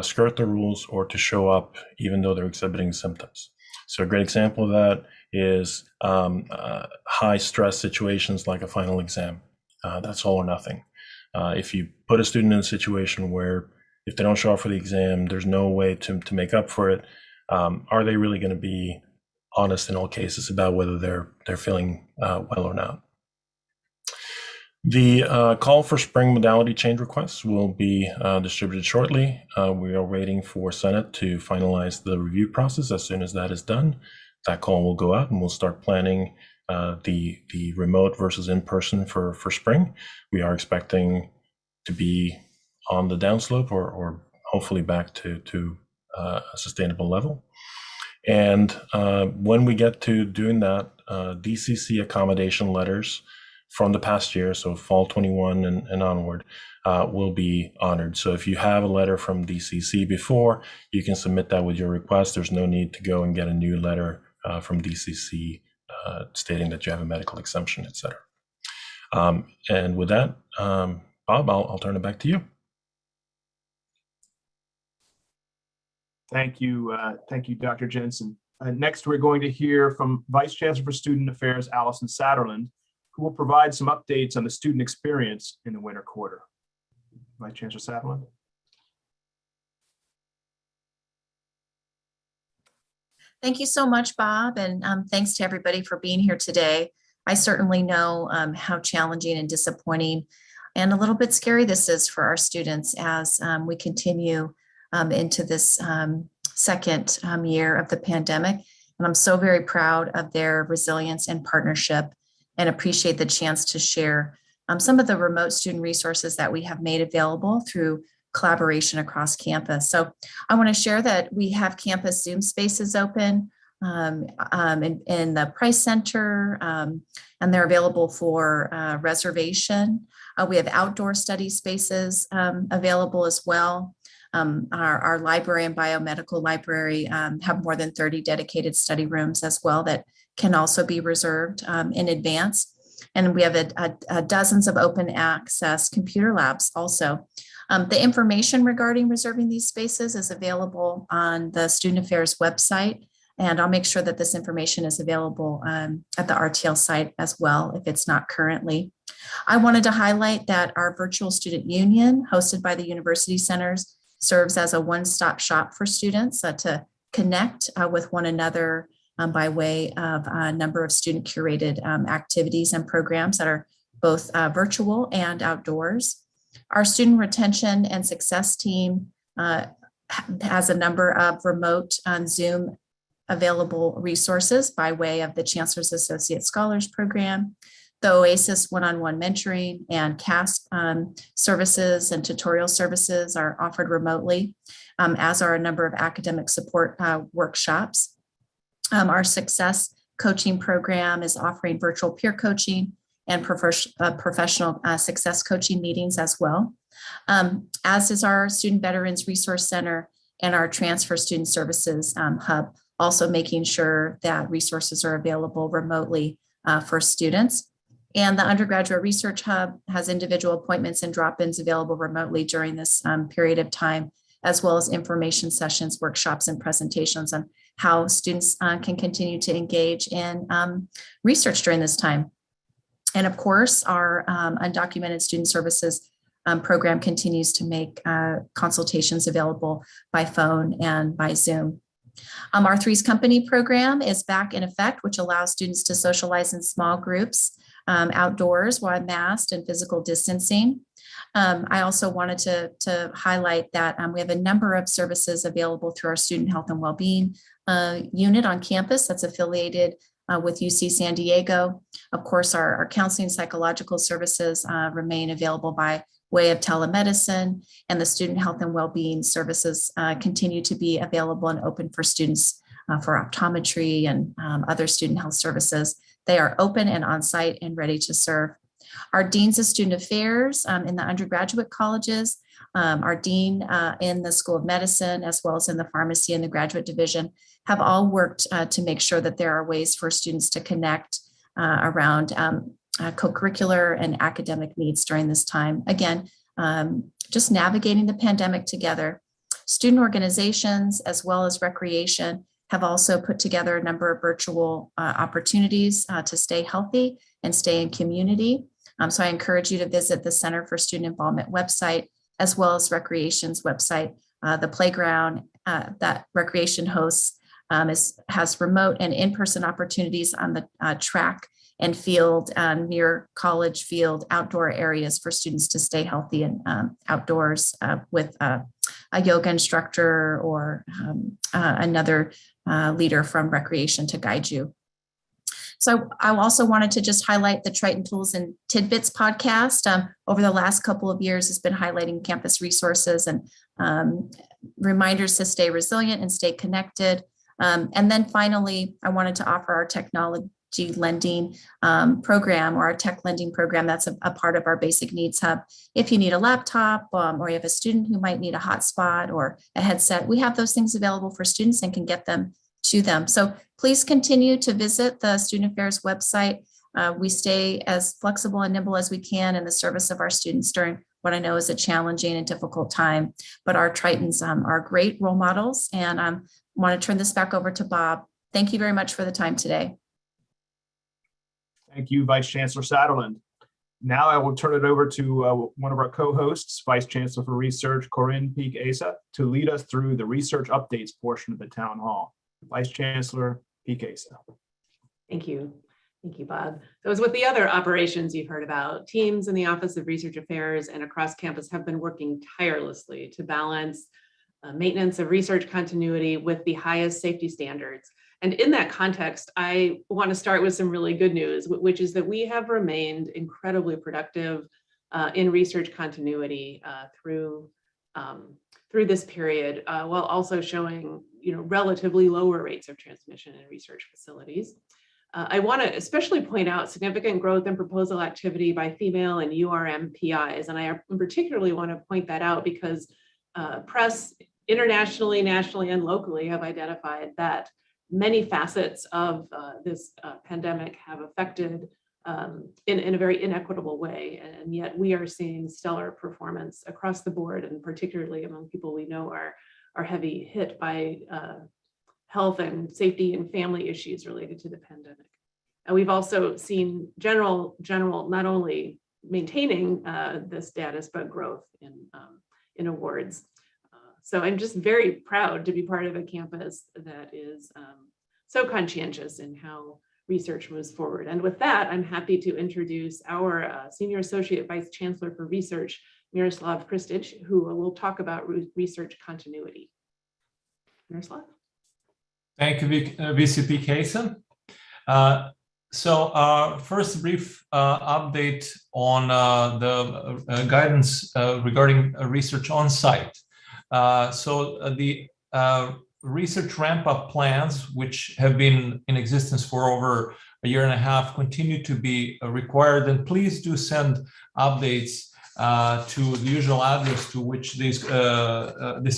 skirt the rules or to show up even though they're exhibiting symptoms. So a great example of that is high stress situations like a final exam. That's all or nothing. If you put a student in a situation where if they don't show up for the exam, there's no way to make up for it, are they really going to be honest in all cases about whether they're feeling well or not? The call for spring modality change requests will be distributed shortly. We are waiting for Senate to finalize the review process. As soon as that is done, that call will go out and we'll start planning the remote versus in-person for spring. We are expecting to be on the downslope or hopefully back to a sustainable level. And when we get to doing that, DCC accommodation letters from the past year, so fall 21 and onward, will be honored. So if you have a letter from DCC before, you can submit that with your request. There's no need to go and get a new letter from DCC stating that you have a medical exemption, et cetera. And with that, Bob, I'll turn it back to you. Thank you, Dr. Jensen. Next, we're going to hear from Vice Chancellor for Student Affairs, Allison Satterland, who will provide some updates on the student experience in the winter quarter. Vice Chancellor Satterland. Thank you so much, Bob, and thanks to everybody for being here today. I certainly know how challenging and disappointing and a little bit scary this is for our students as we continue into this second year of the pandemic. And I'm so very proud of their resilience and partnership and appreciate the chance to share some of the remote student resources that we have made available through collaboration across campus. So I want to share that we have campus Zoom spaces open in the Price Center, and they're available for reservation. We have outdoor study spaces available as well. Our library and biomedical library have more than 30 dedicated study rooms as well that can also be reserved in advance. And we have dozens of open access computer labs also. The information regarding reserving these spaces is available on the Student Affairs website, and I'll make sure that this information is available at the RTL site as well if it's not currently. I wanted to highlight that our virtual student union hosted by the university centers serves as a one-stop shop for students to connect with one another by way of a number of student curated activities and programs that are both virtual and outdoors. Our student retention and success team has a number of remote on Zoom available resources by way of the Chancellor's Associate Scholars Program, the OASIS one-on-one mentoring and CASP services and tutorial services are offered remotely, as are a number of academic support workshops. Our success coaching program is offering virtual peer coaching and professional success coaching meetings as well, as is our Student Veterans Resource Center and our Transfer Student Services Hub, also making sure that resources are available remotely for students. And the Undergraduate Research Hub has individual appointments and drop-ins available remotely during this period of time, as well as information sessions, workshops, and presentations on how students can continue to engage in research during this time. And of course, our undocumented student services program continues to make consultations available by phone and by Zoom. Our Threes Company program is back in effect, which allows students to socialize in small groups outdoors while masked and physical distancing. I also wanted to highlight that we have a number of services available through our Student Health and Wellbeing unit on campus that's affiliated with UC San Diego. Of course, our counseling psychological services remain available by way of telemedicine, and the Student Health and Wellbeing services continue to be available and open for students for optometry and other student health services. They are open and on-site and ready to serve. Our deans of student affairs in the undergraduate colleges, our dean in the School of Medicine, as well as in the pharmacy and the graduate division, have all worked to make sure that there are ways for students to connect around co-curricular and academic needs during this time. Again, just navigating the pandemic together. Student organizations, as well as recreation, have also put together a number of virtual opportunities to stay healthy and stay in community. So I encourage you to visit the Center for Student Involvement website, as well as Recreation's website. The playground that Recreation hosts has remote and in-person opportunities on the track and field near College Field outdoor areas for students to stay healthy and outdoors with a yoga instructor or another leader from Recreation to guide you. So I also wanted to just highlight the Triton Tools and Tidbits podcast. Over the last couple of years, has been highlighting campus resources and reminders to stay resilient and stay connected. And then finally, I wanted to offer our technology lending program, or our tech lending program that's a part of our basic needs hub. If you need a laptop or you have a student who might need a hotspot or a headset, we have those things available for students and can get them to them. So please continue to visit the Student Affairs website. We stay as flexible and nimble as we can in the service of our students during what I know is a challenging and difficult time. But our Tritons are great role models, and I want to turn this back over to Bob. Thank you very much for the time today. Thank you, Vice Chancellor Satterland. Now I will turn it over to one of our co-hosts, Vice Chancellor for Research, Corinne Peek-Asa, to lead us through the research updates portion of the town hall. Vice Chancellor Peek-Asa. Thank you. Thank you, Bob. So as with the other operations you've heard about, teams in the Office of Research Affairs and across campus have been working tirelessly to balance maintenance of research continuity with the highest safety standards. And in that context, I want to start with some really good news, which is that we have remained incredibly productive in research continuity through this period, while also showing relatively lower rates of transmission in research facilities. I want to especially point out significant growth in proposal activity by female and URM PIs. And I particularly want to point that out because press internationally, nationally, and locally have identified that many facets of this pandemic have affected in a very inequitable way. And yet we are seeing stellar performance across the board, and particularly among people we know are heavy hit by health and safety and family issues related to the pandemic. And we've also seen general not only maintaining this status, but growth in awards. So I'm just very proud to be part of a campus that is so conscientious in how research moves forward. And with that, I'm happy to introduce our Senior Associate Vice Chancellor for Research, Miroslav Kristic, who will talk about research continuity. Miroslav? Thank you, VC Peek-Asa. So first, a brief update on the guidance regarding research on site. So the research ramp-up plans, which have been in existence for over a year and a half, continue to be required. And please do send updates to the usual address to which this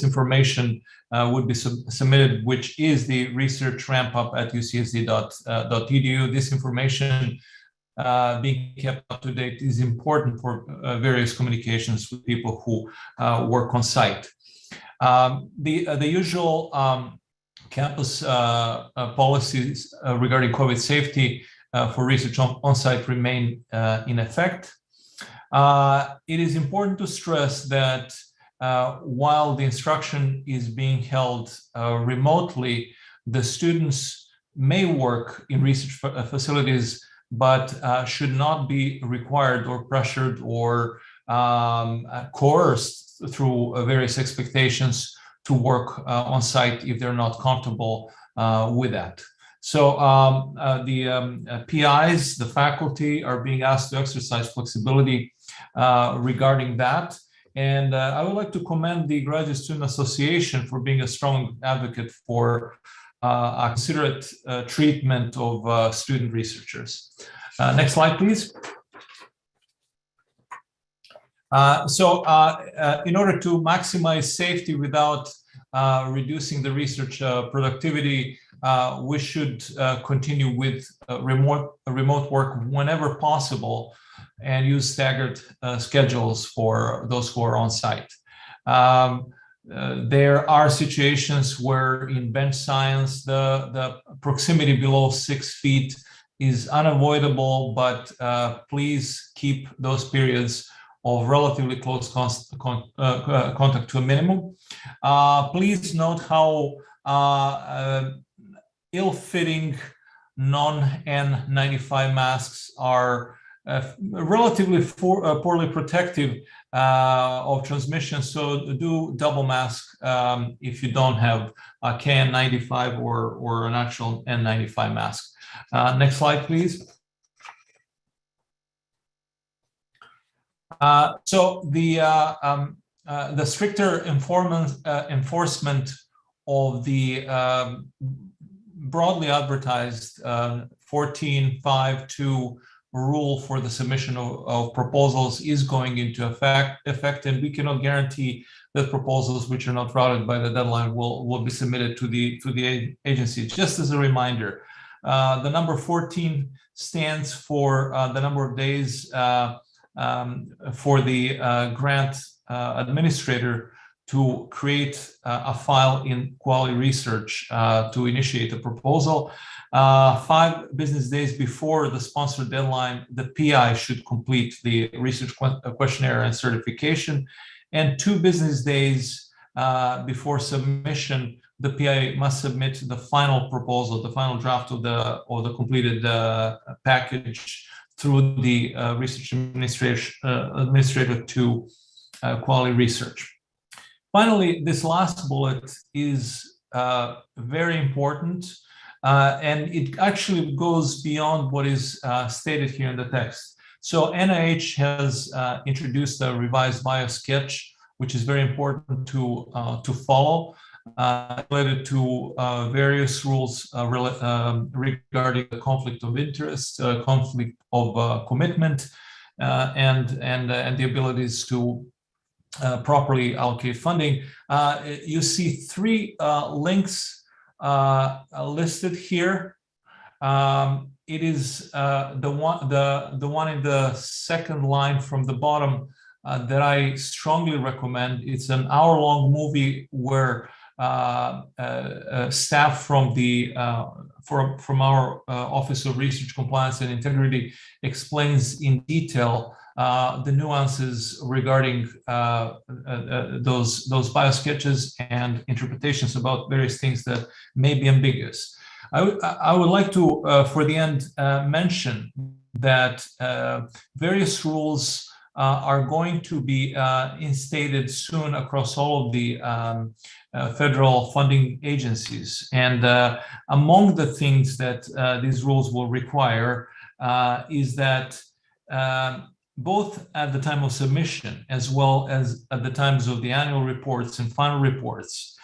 information would be submitted, which is the research ramp-up at ucsd.edu. This information being kept up to date is important for various communications with people who work on site. The usual campus policies regarding COVID safety for research on site remain in effect. It is important to stress that while the instruction is being held remotely, the students may work in research facilities, but should not be required or pressured or coerced through various expectations to work on site if they're not comfortable with that. So the PIs, the faculty, are being asked to exercise flexibility regarding that. And I would like to commend the Graduate Student Association for being a strong advocate for a considerate treatment of student researchers. Next slide, please. In order to maximize safety without reducing the research productivity, we should continue with remote work whenever possible and use staggered schedules for those who are on site. There are situations where in bench science, the proximity below 6 feet is unavoidable, but please keep those periods of relatively close contact to a minimum. Please note how ill-fitting non-N95 masks are relatively poorly protective of transmission. So do double mask if you don't have a KN95 or an actual N95 mask. Next slide, please. So the stricter enforcement of the broadly advertised 14.5.2 rule for the submission of proposals is going into effect, and we cannot guarantee that proposals which are not routed by the deadline will be submitted to the agency. Just as a reminder, the number 14 stands for the number of days for the grant administrator to create a file in quality research to initiate a proposal. 5 business days before the sponsor deadline, the PI should complete the research questionnaire and certification. And 2 business days before submission, the PI must submit the final proposal, the final draft of the completed package through the research administrator to quality research. Finally, this last bullet is very important, and it actually goes beyond what is stated here in the text. So NIH has introduced a revised biosketch, which is very important to follow, related to various rules regarding the conflict of interest, conflict of commitment, and the abilities to properly allocate funding. You see 3 links listed here. It is the one in the second line from the bottom that I strongly recommend. It's an hour-long movie where staff from the from our Office of Research Compliance and Integrity explains in detail the nuances regarding those biosketches and interpretations about various things that may be ambiguous. I would like to, for the end, mention that various rules are going to be instated soon across all of the federal funding agencies. And among the things that these rules will require is that both at the time of submission as well as at the times of the annual reports and final reports,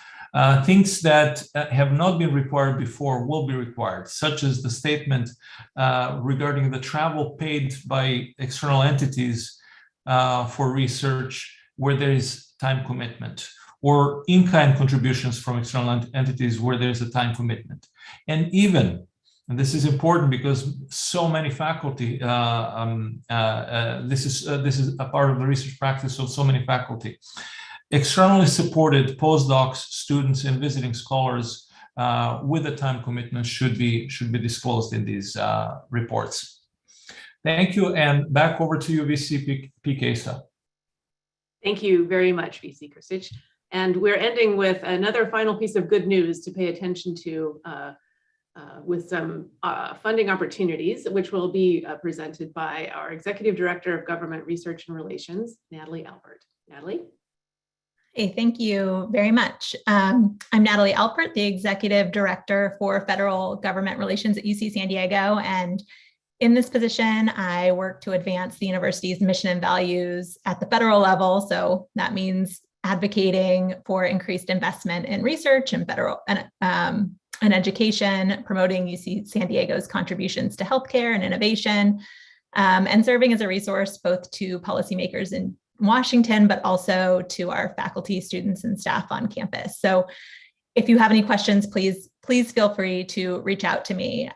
things that have not been required before will be required, such as the statement regarding the travel paid by external entities for research where there is time commitment, or in-kind contributions from external entities where there's a time commitment. And even, and this is important because so many faculty, this is a part of the research practice of so many faculty. Externally supported postdocs, students, and visiting scholars with a time commitment should be disclosed in these reports. Thank you, and back over to you, VC Peek-Asa. Thank you very much, VC Krstić. And we're ending with another final piece of good news to pay attention to with some funding opportunities, which will be presented by our Executive Director of Government Research and Relations, Natalie Alpert. Natalie? Hey, thank you very much. I'm Natalie Alpert, the Executive Director for Federal Government Relations at UC San Diego. And in this position, I work to advance the university's mission and values at the federal level. So that means advocating for increased investment in research and federal and education, promoting UC San Diego's contributions to healthcare and innovation, and serving as a resource both to policymakers in Washington, but also to our faculty, students, and staff on campus. So if you have any questions, please feel free to reach out to me,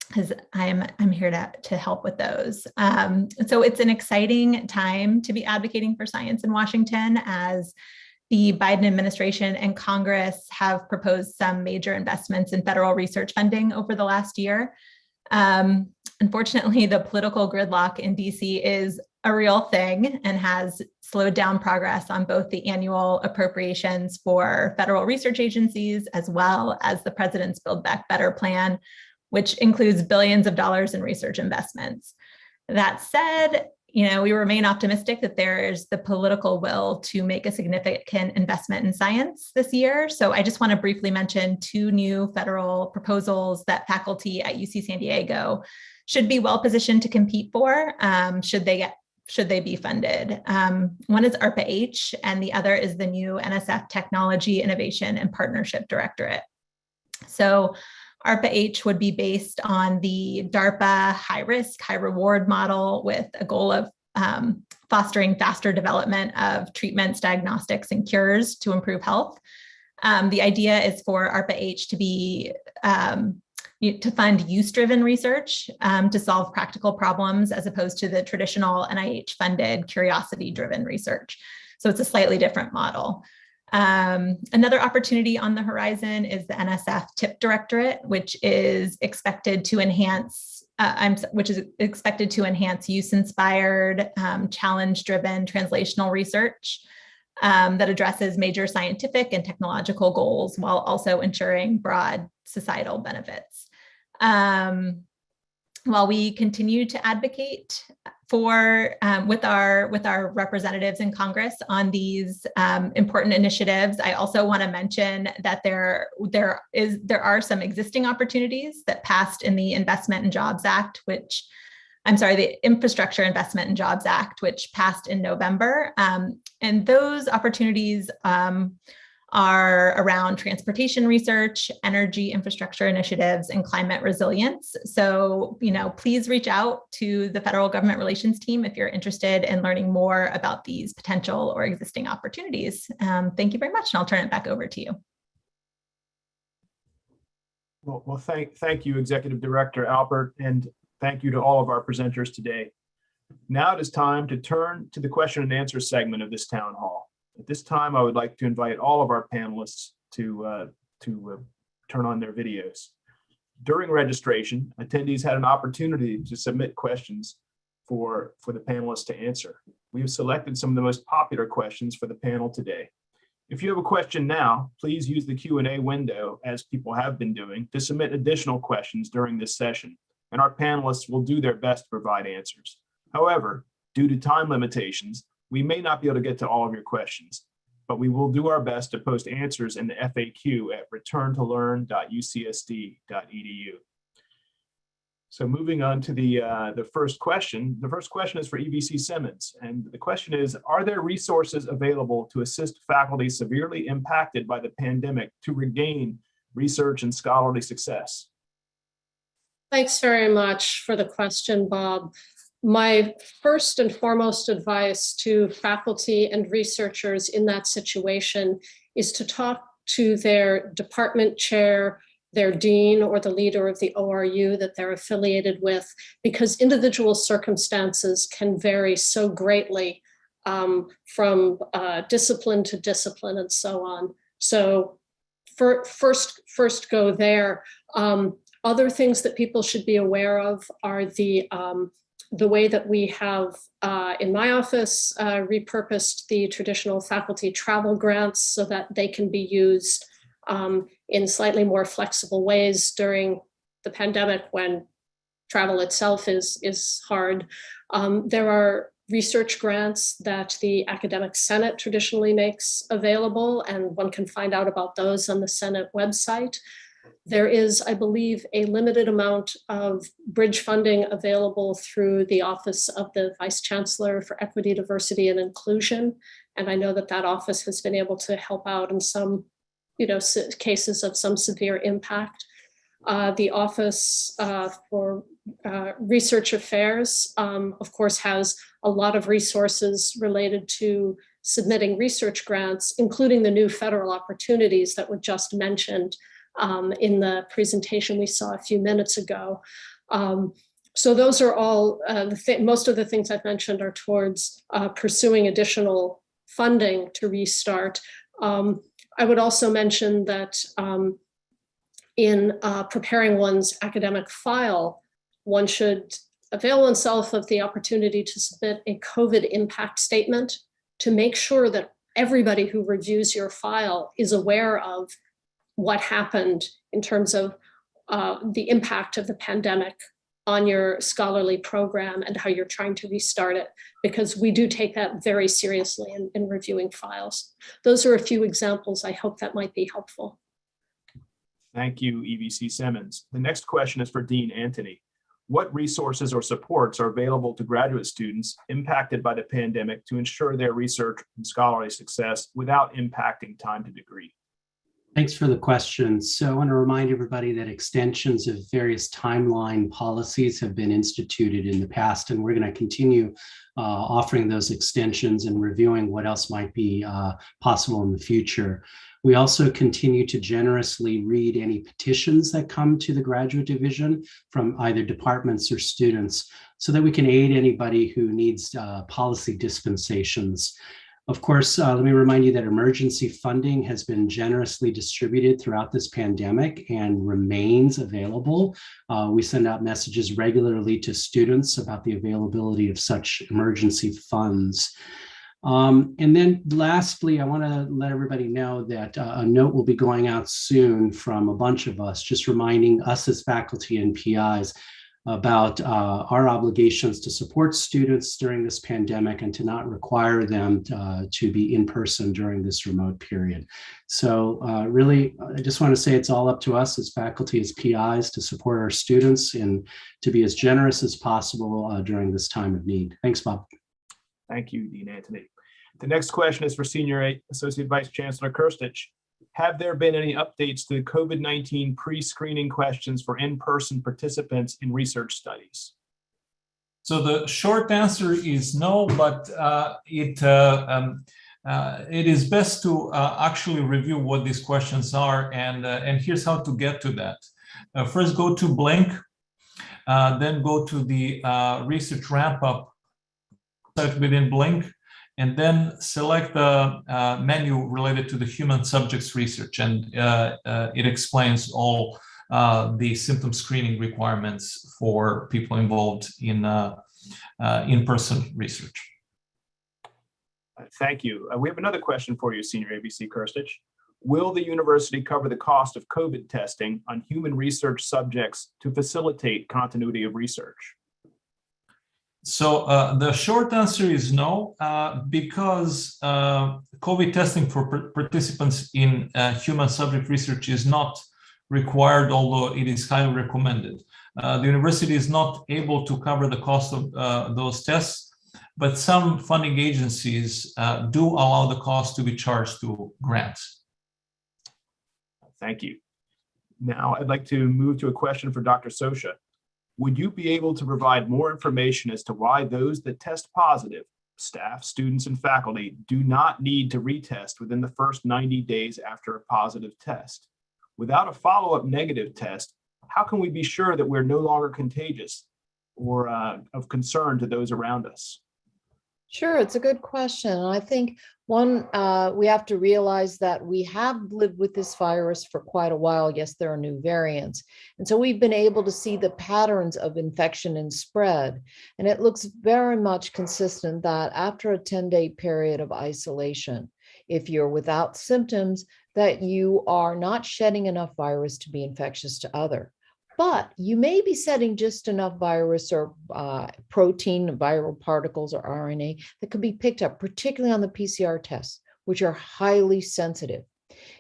because I'm here to help with those. So it's an exciting time to be advocating for science in Washington, as the Biden administration and Congress have proposed some major investments in federal research funding over the last year. Unfortunately, the political gridlock in DC is a real thing and has slowed down progress on both the annual appropriations for federal research agencies, as well as the president's Build Back Better plan, which includes billions of dollars in research investments. That said, we remain optimistic that there is the political will to make a significant investment in science this year. So I just want to briefly mention 2 new federal proposals that faculty at UC San Diego should be well positioned to compete for, should they be funded. One is ARPA-H, and the other is the new NSF Technology Innovation and Partnership Directorate. So ARPA-H would be based on the DARPA high-risk, high-reward model with a goal of fostering faster development of treatments, diagnostics, and cures to improve health. The idea is for ARPA-H to be to fund use-driven research to solve practical problems as opposed to the traditional NIH-funded curiosity-driven research. So it's a slightly different model. Another opportunity on the horizon is the NSF TIP Directorate, which is expected to enhance use-inspired, challenge-driven translational research that addresses major scientific and technological goals while also ensuring broad societal benefits. While we continue to advocate for with our representatives in Congress on these important initiatives, I also want to mention that there are some existing opportunities that passed in the the Infrastructure Investment and Jobs Act, which passed in November. And those opportunities are around transportation research, energy infrastructure initiatives, and climate resilience. So, please reach out to the federal government relations team if you're interested in learning more about these potential or existing opportunities. Thank you very much, and I'll turn it back over to you. Well, thank you, Executive Director Alpert, and thank you to all of our presenters today. Now it is time to turn to the question and answer segment of this town hall. At this time, I would like to invite all of our panelists to turn on their videos. During registration, attendees had an opportunity to submit questions for the panelists to answer. We have selected some of the most popular questions for the panel today. If you have a question now, please use the Q&A window, as people have been doing, to submit additional questions during this session, and our panelists will do their best to provide answers. However, due to time limitations, we may not be able to get to all of your questions, but we will do our best to post answers in the FAQ at returntolearn.ucsd.edu. So moving on to the first question. The first question is for EVC Simmons, and the question is, are there resources available to assist faculty severely impacted by the pandemic to regain research and scholarly success? Thanks very much for the question, Bob. My first and foremost advice to faculty and researchers in that situation is to talk to their department chair, their dean, or the leader of the ORU that they're affiliated with, because individual circumstances can vary so greatly from discipline to discipline and so on. So first go there. Other things that people should be aware of are the way that we have, in my office, repurposed the traditional faculty travel grants so that they can be used in slightly more flexible ways during the pandemic when travel itself is hard. There are research grants that the Academic Senate traditionally makes available, and one can find out about those on the Senate website. There is, I believe, a limited amount of bridge funding available through the Office of the Vice Chancellor for Equity, Diversity, and Inclusion. And I know that that office has been able to help out in some, cases of some severe impact. The Office for Research Affairs, of course, has a lot of resources related to submitting research grants, including the new federal opportunities that were just mentioned in the presentation we saw a few minutes ago. So those are all, most of the things I've mentioned are towards pursuing additional funding to restart. I would also mention that in preparing one's academic file, one should avail oneself of the opportunity to submit a COVID impact statement to make sure that everybody who reviews your file is aware of what happened in terms of the impact of the pandemic on your scholarly program and how you're trying to restart it, because we do take that very seriously in reviewing files. Those are a few examples. I hope that might be helpful. Thank you, EVC Simmons. The next question is for Dean Antony. What resources or supports are available to graduate students impacted by the pandemic to ensure their research and scholarly success without impacting time to degree? Thanks for the question. So I want to remind everybody that extensions of various timeline policies have been instituted in the past, and we're going to continue offering those extensions and reviewing what else might be possible in the future. We also continue to generously read any petitions that come to the graduate division from either departments or students so that we can aid anybody who needs policy dispensations. Of course, let me remind you that emergency funding has been generously distributed throughout this pandemic and remains available. We send out messages regularly to students about the availability of such emergency funds. And then lastly, I want to let everybody know that a note will be going out soon from a bunch of us, just reminding us as faculty and PIs about our obligations to support students during this pandemic and to not require them to be in person during this remote period. So really, I just want to say it's all up to us as faculty, as PIs, to support our students and to be as generous as possible during this time of need. Thanks, Bob. Thank you, Dean Anthony. The next question is for Senior Associate Vice Chancellor Kirstich. Have there been any updates to the COVID-19 pre-screening questions for in-person participants in research studies? So the short answer is no, but it is best to actually review what these questions are, and here's how to get to that. First, go to Blink, then go to the research ramp-up site within Blink, and then select the menu related to the human subjects research, and it explains all the symptom screening requirements for people involved in in-person research. Thank you. We have another question for you, Senior ABC Kirstich. Will the university cover the cost of COVID testing on human research subjects to facilitate continuity of research? So the short answer is no, because COVID testing for participants in human subject research is not required, although it is highly recommended. The university is not able to cover the cost of those tests, but some funding agencies do allow the cost to be charged to grants. Thank you. Now I'd like to move to a question for Dr. Sosha. Would you be able to provide more information as to why those that test positive, staff, students, and faculty, do not need to retest within the first 90 days after a positive test? Without a follow-up negative test, how can we be sure that we're no longer contagious or of concern to those around us? Sure, it's a good question. And I think one, we have to realize that we have lived with this virus for quite a while. Yes, there are new variants. And so we've been able to see the patterns of infection and spread. And it looks very much consistent that after a 10-day period of isolation, if you're without symptoms, that you are not shedding enough virus to be infectious to others. But you may be shedding just enough virus or protein, viral particles, or RNA that can be picked up, particularly on the PCR tests, which are highly sensitive.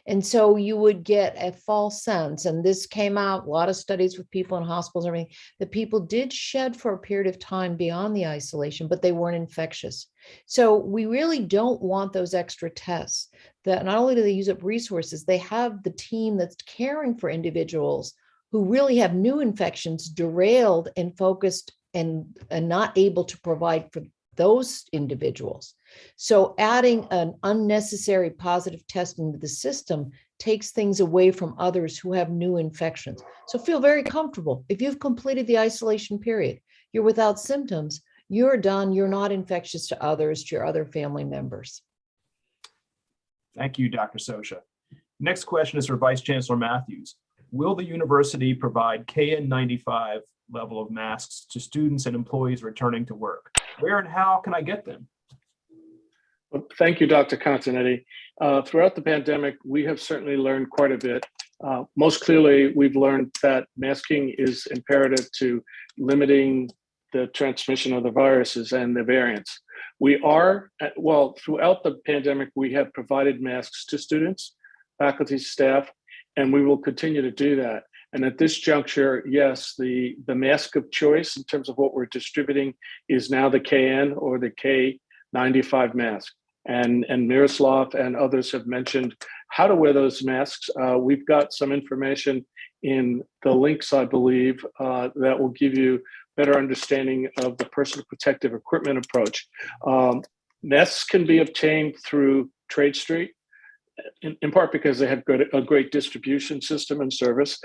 And so you would get a false sense, and this came out, a lot of studies with people in hospitals and everything, that people did shed for a period of time beyond the isolation, but they weren't infectious. So we really don't want those extra tests. That not only do they use up resources, they have the team that's caring for individuals who really have new infections derailed and focused and not able to provide for those individuals. So adding an unnecessary positive test into the system takes things away from others who have new infections. So feel very comfortable. If you've completed the isolation period, you're without symptoms, you're done, you're not infectious to others, to your other family members. Thank you, Dr. Sosha. Next question is for Vice Chancellor Matthews. Will the university provide KN95 level of masks to students and employees returning to work? Where and how can I get them? Well, thank you, Dr. Continetti. Throughout the pandemic, we have certainly learned quite a bit. Most clearly, we've learned that masking is imperative to limiting the transmission of the viruses and the variants. We are, well, throughout the pandemic, we have provided masks to students, faculty, staff, and we will continue to do that. And at this juncture, yes, the mask of choice in terms of what we're distributing is now the KN or the K95 mask. And Miroslav and others have mentioned how to wear those masks. We've got some information in the links, I believe, that will give you better understanding of the personal protective equipment approach. Masks can be obtained through Trade Street, in part because they have a great distribution system and service.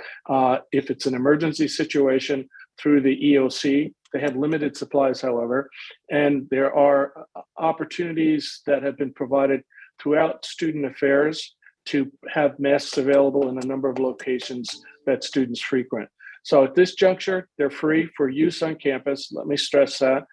If it's an emergency situation, through the EOC. They have limited supplies, however, and there are opportunities that have been provided throughout student affairs to have masks available in a number of locations that students frequent. So at this juncture, they're free for use on campus. Let me stress that.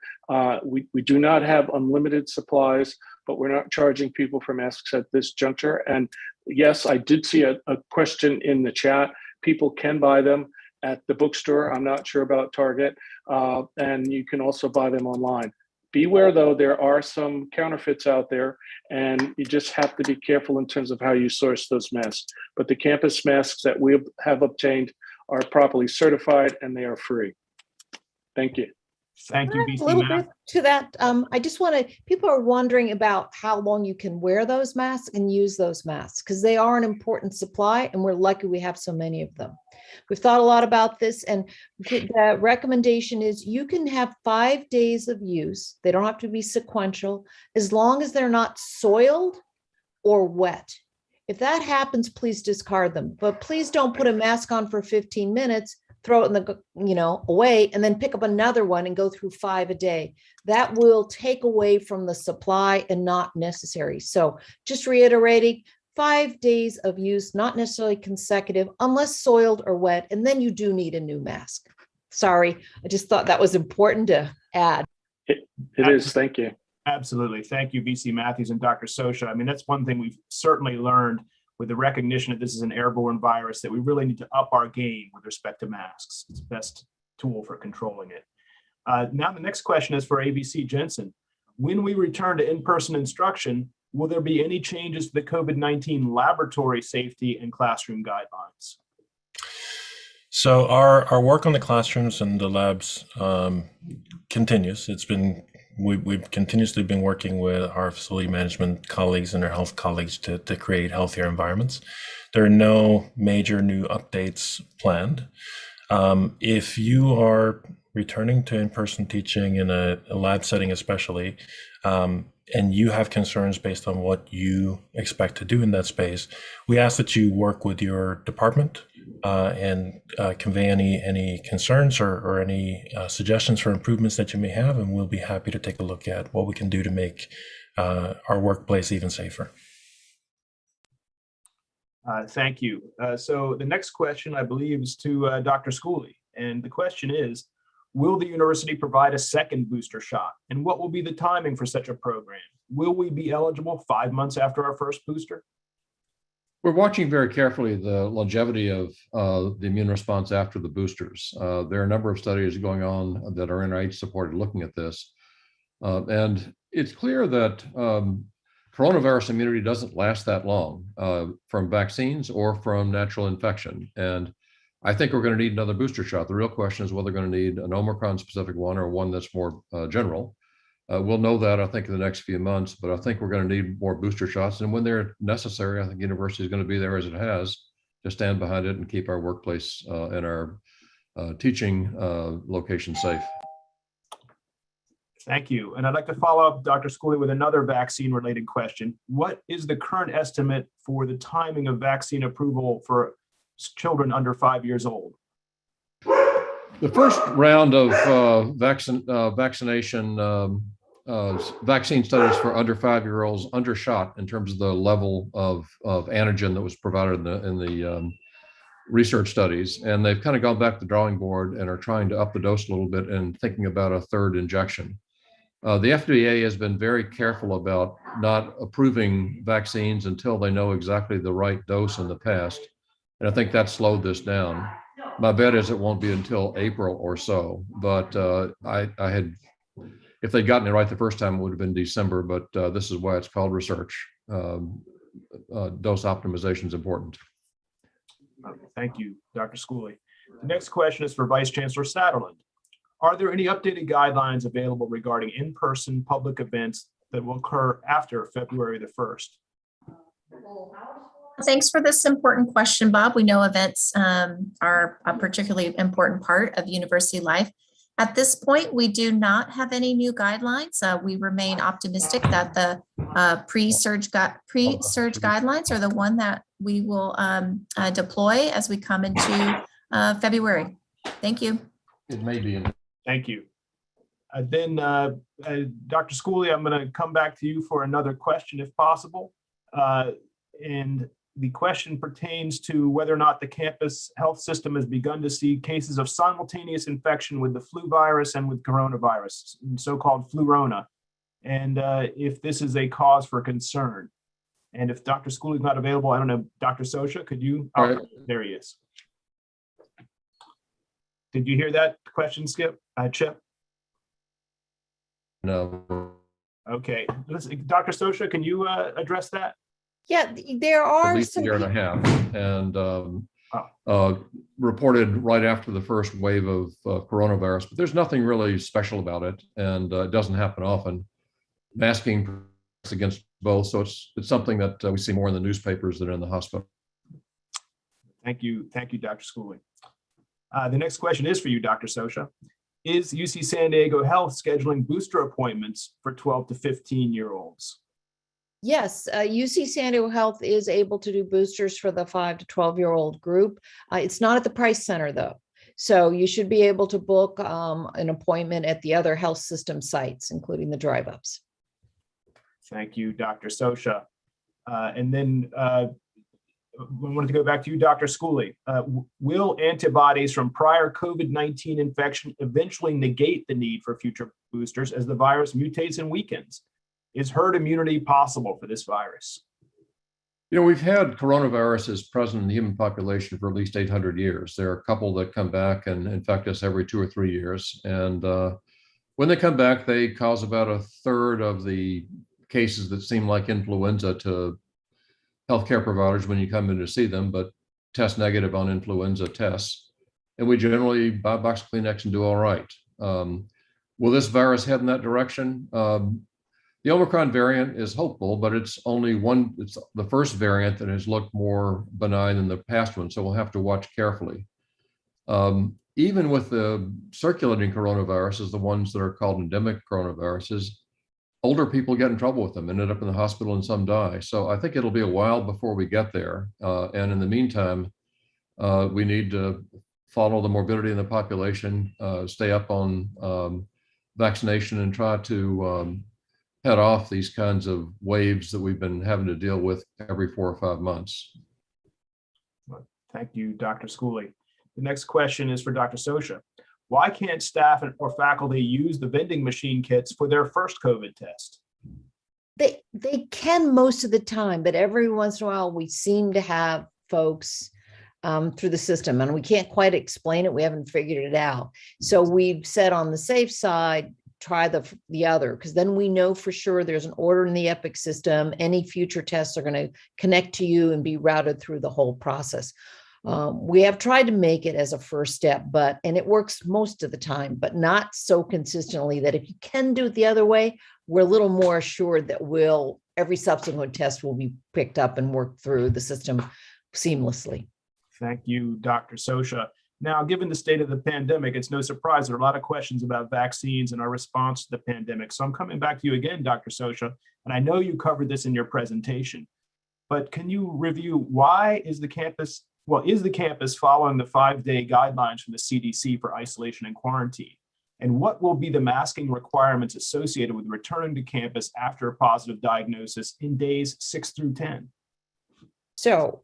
We do not have unlimited supplies, but we're not charging people for masks at this juncture. And yes, I did see a question in the chat. People can buy them at the bookstore. I'm not sure about Target. And you can also buy them online. Beware though, there are some counterfeits out there, and you just have to be careful in terms of how you source those masks. But the campus masks that we have obtained are properly certified and they are free. Thank you. Thank you, A VC little Matt. bit to that. I just want to, people are wondering about how long you can wear those masks and use those masks because they are an important supply and we're lucky we have so many of them. We've thought a lot about this, and the recommendation is you can have 5 days of use. They don't have to be sequential as long as they're not soiled or wet. If that happens, please discard them, but please don't put a mask on for 15 minutes, throw it in the, away, and then pick up another one and go through 5 a day. That will take away from the supply and not necessary. So just reiterating, 5 days of use, not necessarily consecutive, unless soiled or wet, and then you do need a new mask. Sorry, I just thought that was important to add. It is, thank you. Absolutely. Thank you, VC Matthews and Dr. Sosha. I mean, that's one thing we've certainly learned with the recognition that this is an airborne virus, that we really need to up our game with respect to masks. It's the best tool for controlling it. Now, the next question is for ABC Jensen. When we return to in-person instruction, will there be any changes to the COVID-19 laboratory safety and classroom guidelines? So our work on the classrooms and the labs continues. We've continuously been working with our facility management colleagues and our health colleagues to create healthier environments. There are no major new updates planned. If you are returning to in-person teaching in a lab setting especially, and you have concerns based on what you expect to do in that space, we ask that you work with your department and convey any concerns or any suggestions for improvements that you may have, and we'll be happy to take a look at what we can do to make our workplace even safer. Thank you. So the next question, I believe, is to Dr. Schooley. And the question is, will the university provide a second booster shot? And what will be the timing for such a program? Will we be eligible 5 months after our first booster? We're watching very carefully the longevity of the immune response after the boosters. There are a number of studies going on that are NIH supported looking at this. And it's clear that coronavirus immunity doesn't last that long from vaccines or from natural infection. And I think we're going to need another booster shot. The real question is whether we're going to need an Omicron specific one or one that's more general. We'll know that, I think, in the next few months, but I think we're going to need more booster shots. And when they're necessary, I think university is going to be there as it has to stand behind it and keep our workplace and our teaching location safe. Thank you. And I'd like to follow up, Dr. Schooley, with another vaccine related question. What is the current estimate for the timing of vaccine approval for children under 5 years old? The first round of vaccination vaccine studies for under 5-year-olds undershot in terms of the level of antigen that was provided in the research studies. And they've kind of gone back to the drawing board and are trying to up the dose a little bit and thinking about a third injection. The FDA has been very careful about not approving vaccines until they know exactly the right dose in the past. And I think that slowed this down. My bet is it won't be until April or so, but if they'd gotten it right the first time, it would have been December, but this is why it's called research. Dose optimization is important. Okay, thank you, Dr. Schooley. The next question is for Vice Chancellor Satterland. Are there any updated guidelines available regarding in-person public events that will occur after February the 1st? Thanks for this important question, Bob. We know events are a particularly important part of university life. At this point, we do not have any new guidelines. We remain optimistic that the pre-surge guidelines are the one that we will deploy as we come into February. Thank you. It may be. Thank you. Then Dr. Schooley, I'm going to come back to you for another question if possible. And the question pertains to whether or not the campus health system has begun to see cases of simultaneous infection with the flu virus and with coronavirus, so-called flurona, and if this is a cause for concern. And if Dr. Schooley is not available, I don't know, Dr. Sosha, could you? Oh, right. There he is. Did you hear that question, Chip? No. Okay, Dr. Sosha, can you address that? Yeah, there are at least a year and a half, and reported right after the first wave of coronavirus. But there's nothing really special about it, and it doesn't happen often. Masking against both, so it's something that we see more in the newspapers than in the hospital. Thank you, Dr. Schooley. The next question is for you, Dr. Sosha. Is UC San Diego Health scheduling booster appointments for 12 to 15-year-olds? Yes, UC San Diego Health is able to do boosters for the 5 to 12-year-old group. It's not at the Price Center, though. So you should be able to book an appointment at the other health system sites, including the drive-ups. Thank you, Dr. Sosha. And then I wanted to go back to you, Dr. Schooley. Will antibodies from prior COVID-19 infection eventually negate the need for future boosters as the virus mutates and weakens? Is herd immunity possible for this virus? You know, we've had coronaviruses present in the human population for at least 800 years. There are a couple that come back and infect us every 2 or 3 years. And when they come back, they cause about a third of the cases that seem like influenza to healthcare providers when you come in to see them, but test negative on influenza tests. And we generally buy a box of Kleenex and do all right. Will this virus head in that direction? The Omicron variant is hopeful, but it's only one, it's the first variant that has looked more benign than the past one, so we'll have to watch carefully. Even with the circulating coronaviruses, the ones that are called endemic coronaviruses, older people get in trouble with them and end up in the hospital and some die. So I think it'll be a while before we get there. And in the meantime, we need to follow the morbidity in the population, stay up on vaccination, and try to head off these kinds of waves that we've been having to deal with every 4 or 5 months. Thank you, Dr. Schooley. The next question is for Dr. Sosha. Why can't staff or faculty use the vending machine kits for their first COVID test? They can most of the time, but every once in a while we seem to have folks through the system, and we can't quite explain it. We haven't figured it out. So we've said on the safe side, try the other, because then we know for sure there's an order in the Epic system. Any future tests are going to connect to you and be routed through the whole process. We have tried to make it as a first step, and it works most of the time, but not so consistently that if you can do it the other way, we're a little more assured that every subsequent test will be picked up and worked through the system seamlessly. Thank you, Dr. Sosha. Now, given the state of the pandemic, it's no surprise there are a lot of questions about vaccines and our response to the pandemic. So I'm coming back to you again, Dr. Sosha, and I know you covered this in your presentation, but can you review why is the campus following the 5-day guidelines from the CDC for isolation and quarantine? And what will be the masking requirements associated with returning to campus after a positive diagnosis in days 6 through 10? So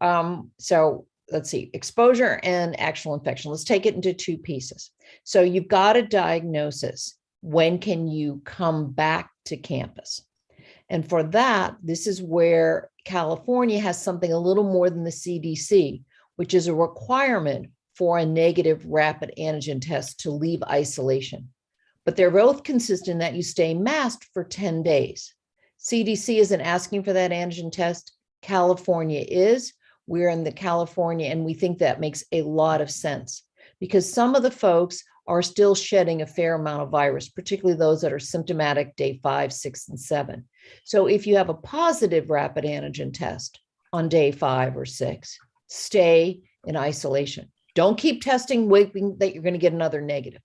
let's see, exposure and actual infection. Let's take it into 2 pieces. So you've got a diagnosis. When can you come back to campus? And for that, this is where California has something a little more than the CDC, which is a requirement for a negative rapid antigen test to leave isolation. But they're both consistent that you stay masked for 10 days. CDC isn't asking for that antigen test. California is. We're in the California, and we think that makes a lot of sense because some of the folks are still shedding a fair amount of virus, particularly those that are symptomatic day 5, 6, and 7. So if you have a positive rapid antigen test, on day 5 or 6. Stay in isolation. Don't keep testing, waiting that you're going to get another negative.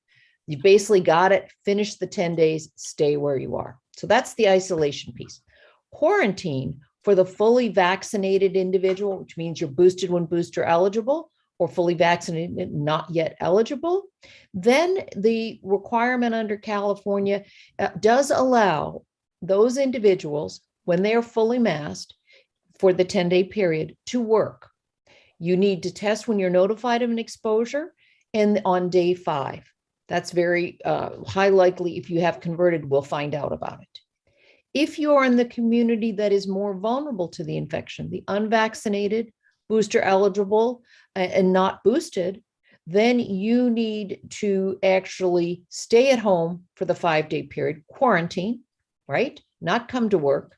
You basically got it, finish the 10 days, stay where you are. So that's the isolation piece. Quarantine for the fully vaccinated individual, which means you're boosted when booster eligible, or fully vaccinated, not yet eligible. Then the requirement under California does allow those individuals, when they are fully masked for the 10-day period, to work. You need to test when you're notified of an exposure and on day 5. That's very high likely. If you have converted, we'll find out about it. If you're in the community that is more vulnerable to the infection, the unvaccinated, booster eligible, and not boosted, then you need to actually stay at home for the 5-day period, quarantine, right? Not come to work.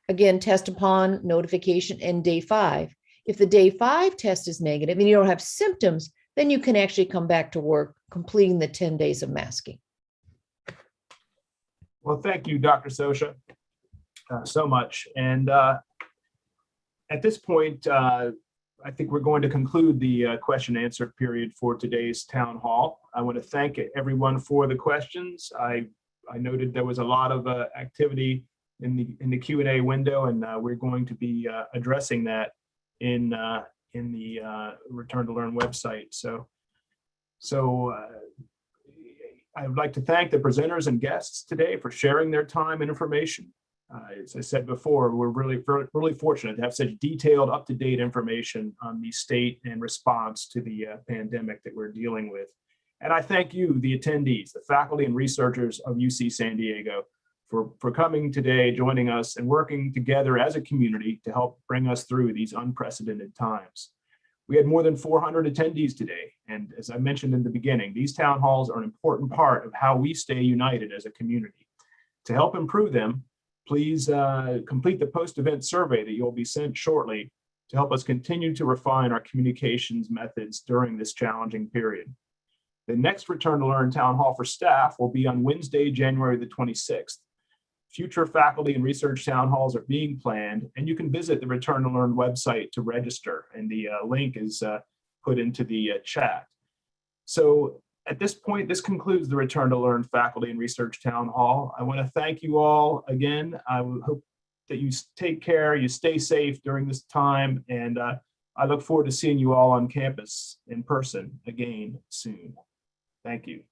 Again, test upon notification and day 5. If the day 5 test is negative and you don't have symptoms, then you can actually come back to work, completing the 10 days of masking. Well, thank you, Dr. Sosha, so much. And at this point, I think we're going to conclude the question and answer period for today's town hall. I want to thank everyone for the questions. I noted there was a lot of activity in the Q&A window, and we're going to be addressing that in the Return to Learn website. So I would like to thank the presenters and guests today for sharing their time and information. As I said before, we're really fortunate to have such detailed, up-to-date information on the state and response to the pandemic that we're dealing with. And I thank you, the attendees, the faculty and researchers of UC San Diego, for coming today, joining us, and working together as a community to help bring us through these unprecedented times. We had more than 400 attendees today, and as I mentioned in the beginning, these town halls are an important part of how we stay united as a community. To help improve them, please complete the post-event survey that you'll be sent shortly to help us continue to refine our communications methods during this challenging period. The next Return to Learn Town Hall for staff will be on Wednesday, January the 26th. Future faculty and research town halls are being planned, and you can visit the Return to Learn website to register, and the link is put into the chat. So at this point, this concludes the Return to Learn Faculty and Research Town Hall. I want to thank you all again. I hope that you take care, you stay safe during this time, and I look forward to seeing you all on campus in person again soon. Thank you.